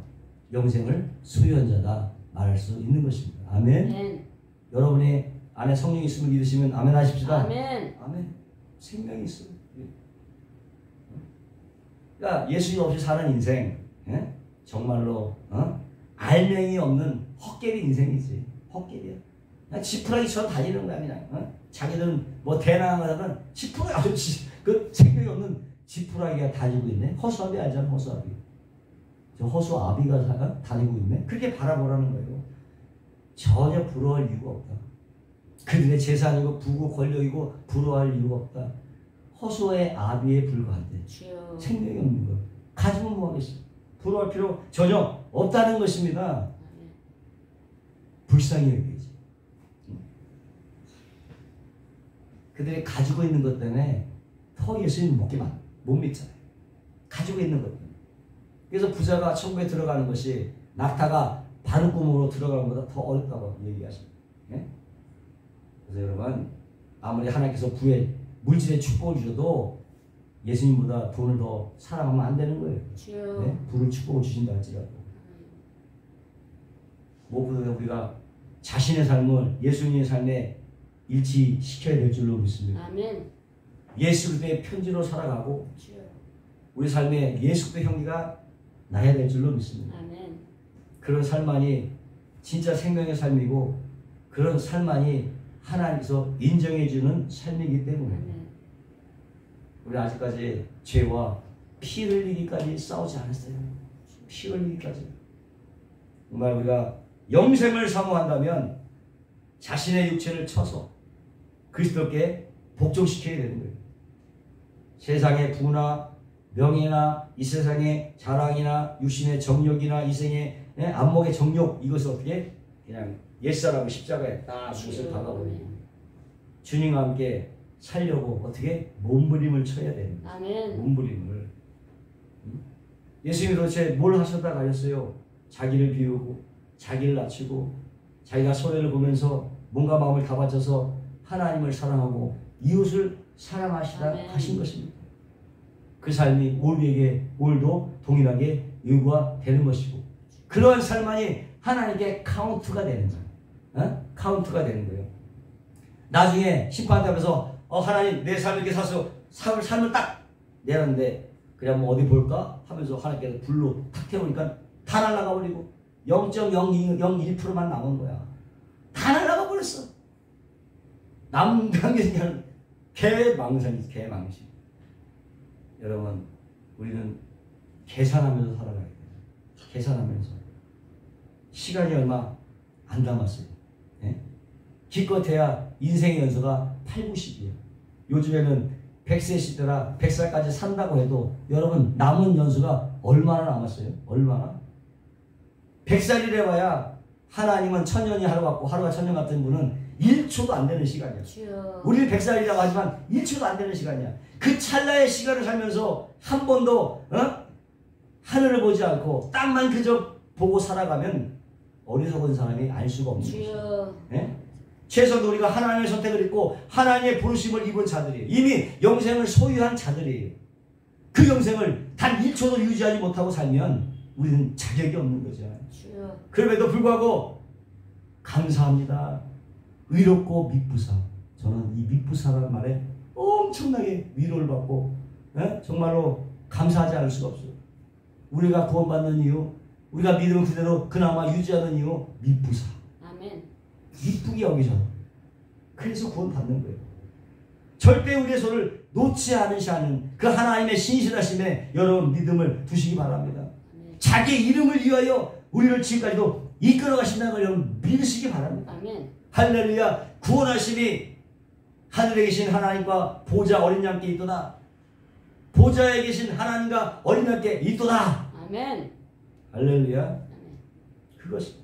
영생을 소유한 자다. 말할 수 있는 것입니다. 아멘? 아멘. 여러분이 안에 성령이 있음을 믿으시면 아멘 하십시다. 아멘. 아멘. 생명이 있어. 그러니까 예수님 없이 사는 인생, 예? 정말로 알맹이 없는 헛개비 인생이지. 헛개비야. 그냥 지푸라기처럼 다니는 거야 그냥. 자기들은 뭐 대나하면 지푸라기 아주 그 생명이 없는 지푸라기가 다니고 있네. 허수아비 알잖아. 허수아비. 저 허수아비가 다니고 있네. 그렇게 바라보라는 거예요. 전혀 부러워할 이유가 없다. 그들의 재산이고 부고 권력이고 부러워할 이유가 없다. 허수의 아비에 불과한데 주여. 생명이 없는 것 가지면 뭐하겠어. 부러워할 필요 전혀 없다는 것입니다. 아멘. 불쌍히 여기지. 그들이 가지고 있는 것 때문에 더 예수님 못 믿잖아요. 가지고 있는 것 때문에. 그래서 부자가 천국에 들어가는 것이 낙타가 바늘구멍으로 들어가는 것보다 더 어렵다고 얘기하십니다. 예? 그래서 여러분 아무리 하나님께서 부의 물질의 축복을 주셔도 예수님보다 돈을 더 사랑하면 안 되는 거예요. 주여. 네? 부를 축복을 주신다 할지라도. 무엇보다 우리가 자신의 삶을 예수님의 삶에 일치시켜야 될 줄로 믿습니다. 아멘. 예수 그리스도의 편지로 살아가고 주여. 우리 삶에 예수 그리스도의 향기가 나야 될 줄로 믿습니다. 아멘. 그런 삶만이 진짜 생명의 삶이고 그런 삶만이 하나님께서 인정해 주는 삶이기 때문에 아멘. 우리 아직까지 죄와 피 흘리기까지 싸우지 않았어요. 피 흘리기까지. 정말 우리가 영생을 사모한다면 자신의 육체를 쳐서 그리스도께 복종시켜야 되는 거예요. 세상의 부나 명예나 이 세상의 자랑이나 육신의 정욕이나 이생의 안목의 정욕 이것을 어떻게 그냥 옛사람을 십자가에 딱 못을 박아버리는 거예요. 주님과 함께 살려고 어떻게 몸부림을 쳐야 됩니다. 아멘. 몸부림을. 예수님이 도대체 뭘 하셨다 가셨어요? 자기를 비우고 자기를 낮추고 자기가 손해를 보면서 몸과 마음을 다 바쳐서 하나님을 사랑하고 이웃을 사랑하시다 아멘. 하신 것입니다. 그 삶이 우리에게 오늘도 동일하게 요구가 되는 것이고 그러한 삶만이 하나님께 카운트가 되는 거예요. 카운트가 되는 거예요. 나중에 심판대 앞에서 하나님 내 삶을 이렇게 사서 삶을 딱 내놨는데 그냥 뭐 어디 볼까 하면서 하나님께서 불로 탁 태우니까 다 날아가 버리고 0.01%만 남은 거야. 다 날아가 버렸어. 남은 게 그냥 개망상이지. 개망신. 여러분 우리는 계산하면서 살아가야 돼요. 계산하면서. 시간이 얼마 안 남았어요. 예? 기껏해야 인생의 연수가 8, 90이에요. 요즘에는 100세 시대라 100살까지 산다고 해도 여러분 남은 연수가 얼마나 남았어요? 얼마나? 100살이래 봐야 하나님은 천년이 하루 같고 하루가 천년 같은 분은 1초도 안 되는 시간이야. 주여. 우리는 100살이라고 하지만 1초도 안 되는 시간이야. 그 찰나의 시간을 살면서 한 번도 하늘을 보지 않고 땅만 그저 보고 살아가면 어리석은 사람이 알 수가 없는 거죠. 예? 최소한 우리가 하나님의 선택을 입고 하나님의 부르심을 입은 자들이에요. 이미 영생을 소유한 자들이에요. 그 영생을 단 1초도 유지하지 못하고 살면 우리는 자격이 없는 거죠. 주여. 그럼에도 불구하고 감사합니다. 의롭고 미쁘사. 저는 이 미쁘사라는 말에 엄청나게 위로를 받고 정말로 감사하지 않을 수가 없어요. 우리가 구원받는 이유, 우리가 믿음을 그대로 그나마 유지하는 이유 미쁘사. 아멘. 이쁘게 여기셔. 그래서 구원받는 거예요. 절대 우리의 손을 놓지 않으시는 그 하나님의 신실하심에 여러분 믿음을 두시기 바랍니다. 아멘. 자기 이름을 위하여 우리를 지금까지도 이끌어 가신다는 걸 여러분 믿으시기 바랍니다. 아멘. 할렐루야. 구원하심이 하늘에 계신 하나님과 보좌 어린 양께 있도다. 보좌에 계신 하나님과 어린 양께 있도다. 아멘. 할렐루야. 아멘. 그것이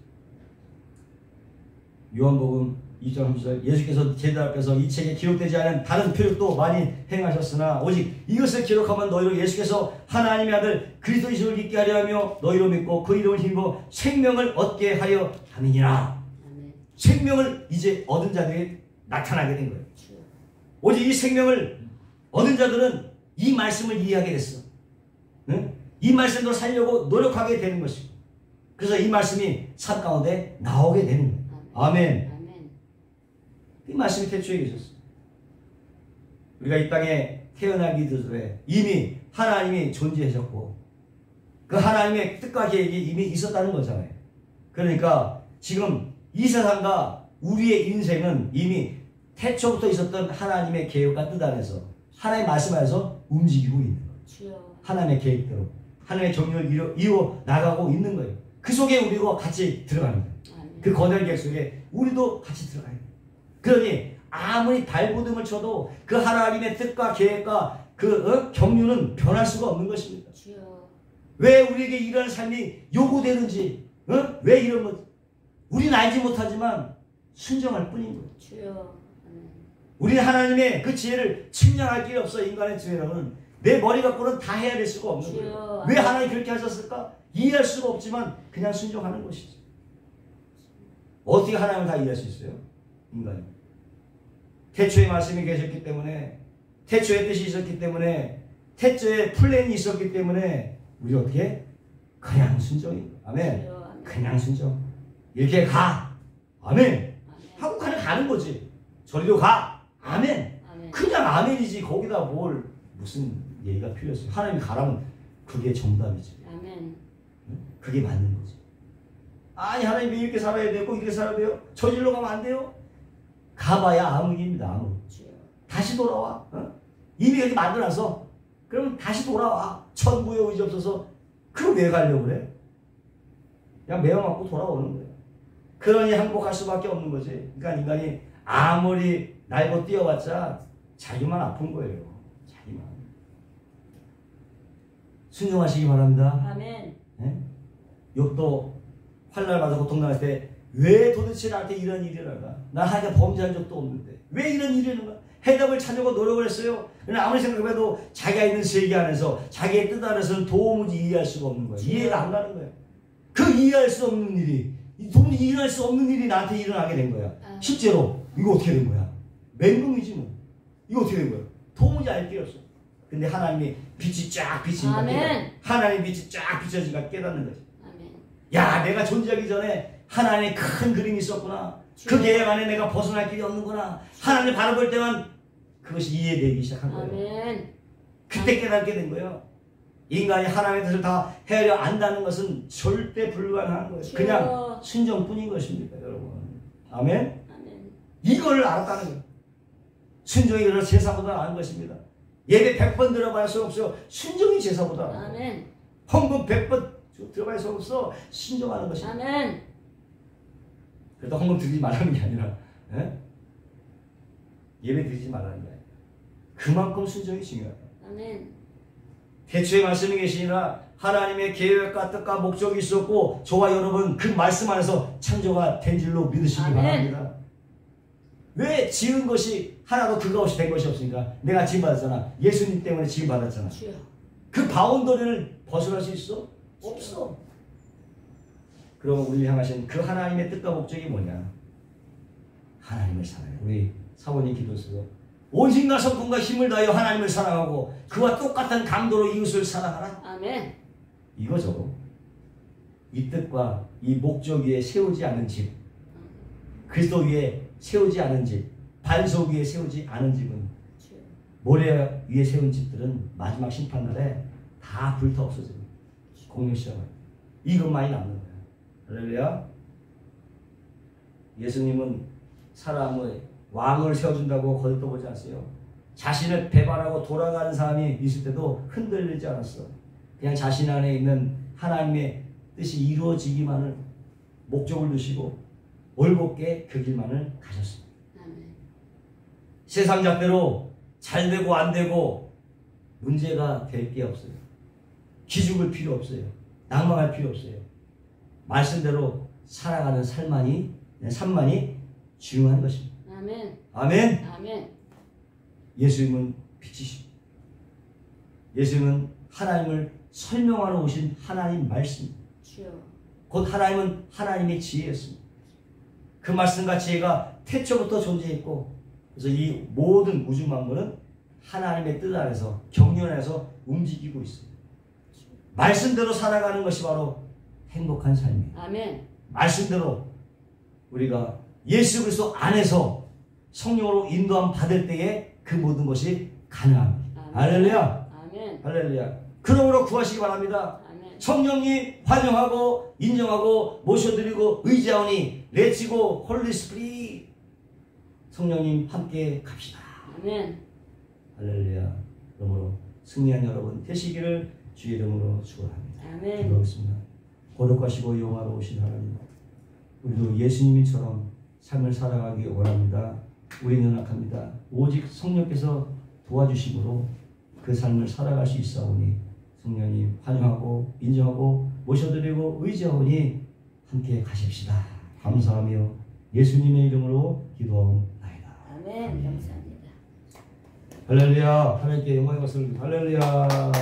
요한복음 2장 30절 예수께서 제자 앞에서 이 책에 기록되지 않은 다른 표적도 많이 행하셨으나 오직 이것을 기록하면 너희로 예수께서 하나님의 아들 그리스도이심을 믿게 하려 하며 너희로 믿고 그 이름을 힘입어 생명을 얻게 하려 함이니라. 아멘. 생명을 이제 얻은 자들이 나타나게 된 거예요. 주여. 오직 이 생명을 얻은 자들은 이 말씀을 이해하게 됐어. 응? 이 말씀도 살려고 노력하게 되는 것이고 그래서 이 말씀이 삶 가운데 나오게 되는 거예요. 아멘. 아멘. 이 말씀이 태초에 계셨어요. 우리가 이 땅에 태어나기 전에 이미 하나님이 존재하셨고 그 하나님의 뜻과 계획이 이미 있었다는 거잖아요. 그러니까 지금 이 세상과 우리의 인생은 이미 태초부터 있었던 하나님의 계획과 뜻 안에서 하나님의 말씀 안에서 움직이고 있는 거예요. 주여. 하나님의 계획대로 하나님의 정령을 이루어 나가고 있는 거예요. 그 속에 우리가 같이 들어가는 거예요. 아멘. 그 거대한 계획 속에 우리도 같이 들어가야 돼요. 그러니 아무리 발버둥을 쳐도 그 하나님의 뜻과 계획과 그 경륜은 변할 수가 없는 것입니다. 주여. 왜 우리에게 이런 삶이 요구되는지 왜 이런 것 우리는 알지 못하지만 순종할 뿐인 거예요. 주여. 아멘. 우리는 하나님의 그 지혜를 측량할 길이 없어. 인간의 지혜로는 내 머리 갖고는 다 해야 될 수가 없는 거예요. 왜 하나님이 그렇게 하셨을까? 이해할 수가 없지만 그냥 순종하는 것이죠. 어떻게 하나님을 다 이해할 수 있어요? 인간이. 태초에 말씀이 계셨기 때문에 태초에 뜻이 있었기 때문에 태초에 플랜이 있었기 때문에 우리 어떻게? 그냥 순종이에요. 아멘. 주여. 아멘. 그냥 순종. 이렇게 가. 아멘. 아멘. 하고 그냥 가는 거지. 저리로 가. 아멘. 아멘. 그냥 아멘이지. 거기다 뭘 무슨 얘기가 필요했어요. 하나님이 가라면 그게 정답이지. 아멘. 그게 맞는 거지. 아니 하나님이 이렇게 살아야 되고 이렇게 살아야 돼요. 저질로 가면 안 돼요. 가봐야 암흑입니다. 암흑. 주여. 다시 돌아와. 이미 여기 만들어놨어. 그럼 다시 돌아와. 천국에 의지 없어서. 그럼 왜 가려고 그래? 그냥 매어 맞고 돌아오는 거예요. 그러니 항복할 수밖에 없는 거지. 그러니까 인간이 아무리 날고 뛰어봤자 자기만 아픈 거예요. 자기만. 순종하시기 바랍니다. 아멘. 네? 욥도 환난을 받아 고통당했을 때 왜 도대체 나한테 이런 일이 일어날까? 난 하나님께 범죄한 적도 없는데 왜 이런 일이 일어날까? 해답을 찾으려고 노력을 했어요. 그러나 아무리 생각해도 자기가 있는 세계 안에서 자기의 뜻 안에서는 도무지 이해할 수가 없는 거예요. 이해가 안 가는 거예요. 그 이해할 수 없는 일이 도무지 이해할 수 없는 일이 나한테 일어나게 된 거야. 실제로 이거 어떻게 된 거야? 맹금이지 뭐. 이거 어떻게 된 거야? 도무지 알 게 없어. 근데 하나님이 빛이 쫙 비치니까 하나님의 빛이 쫙 비춰지니까 깨닫는 거지. 아멘. 야, 내가 존재하기 전에 하나님의 큰 그림이 있었구나. 그 계획 안에 내가 벗어날 길이 없는구나. 하나님 바라볼 때만 그것이 이해되기 시작한 거예요. 아멘. 그때 깨닫게 된 거예요. 인간이 하나님의 뜻을 다 헤아려 안다는 것은 절대 불가능한 거예요. 그냥 순종뿐인 것입니다, 여러분. 아멘? 아멘. 이걸 알았다는 거예요. 순종이 그래서 제사보다 나은 것입니다. 예배 100번 들어봐야 소용없어요. 순종이 제사보다 나은 거예요. 아멘. 헌금 100번 들어봐야 소용없어. 순종하는 것입니다. 아멘. 그래도 헌금 드리지 말라는 게 아니라 예배 드리지 말라는 게 아니라 그만큼 순종이 중요하다. 아멘. 태초에 말씀이 계시니라 하나님의 계획과 뜻과 목적이 있었고 저와 여러분 그 말씀 안에서 창조가 된 줄로 믿으시기 아멘. 바랍니다. 왜 지은 것이 하나도 그가 없이 된 것이 없으니까? 내가 지음 받았잖아. 예수님 때문에 지음 받았잖아. 주여. 그 바운더리를 벗어날 수 있어? 없어. 그럼 우리를 향하신 그 하나님의 뜻과 목적이 뭐냐? 하나님을 사랑해. 우리 사모님 기도 쓰고 온 힘과 성품과 힘을 다하여 하나님을 사랑하고 그와 똑같은 강도로 이웃을 사랑하라. 아멘. 이거죠. 이 뜻과 이 목적 위에 세우지 않은 집, 그리스도 위에 세우지 않은 집, 반석 위에 세우지 않은 집은 주여. 모래 위에 세운 집들은 마지막 심판날에 다 불타 없어집니다. 공룡시장을. 이것만이 남는 거예요. 할렐루야. 예수님은 사람의 왕을 세워준다고 거듭떠보지 않았어요. 자신을 배반하고 돌아가는 사람이 있을 때도 흔들리지 않았어. 그냥 자신 안에 있는 하나님의 뜻이 이루어지기만을 목적을 두시고 올곧게 그 길만을 가셨습니다. 아멘. 세상 잣대로 잘 되고 안 되고 문제가 될 게 없어요. 기죽을 필요 없어요. 낭망할 필요 없어요. 말씀대로 살아가는 삶만이 중요한 것입니다. 아멘. 아멘. 아멘. 예수님은 빛이십니다. 예수님은 하나님을 설명하러 오신 하나님 말씀. 주여. 곧 하나님은 하나님의 지혜였습니다. 그 말씀과 지혜가 태초부터 존재했고 그래서 이 모든 우주 만물은 하나님의 뜻 안에서 경륜 안에서 움직이고 있습니다. 말씀대로 살아가는 것이 바로 행복한 삶이에요. 아멘. 말씀대로 우리가 예수 그리스도 안에서 성령으로 인도함 받을 때에 그 모든 것이 가능합니다. 할렐루야. 아멘. 할렐루야. 그러므로 구하시기 바랍니다. 아멘. 성령님 환영하고 인정하고 모셔드리고 의지하오니 렛츠고 홀리 스피릿. 성령님 함께 갑시다. 아멘. 할렐루야. 그러므로 승리한 여러분 되시기를 주의 이름으로 축원합니다. 아멘. 기도하겠습니다. 거룩하시고 영화로우신 하나님, 우리도 예수님처럼 삶을 살아가기 원합니다. 우리는 연약합니다. 오직 성령께서 도와주심으로 그 삶을 살아갈 수 있사오니 성령님 환영하고 인정하고 모셔드리고 의지하오니 함께 가십시다. 감사하며 예수님의 이름으로 기도하옵나이다. 아멘. 감사합니다. 할렐루야. 하나님께 영광의 것을 할렐루야.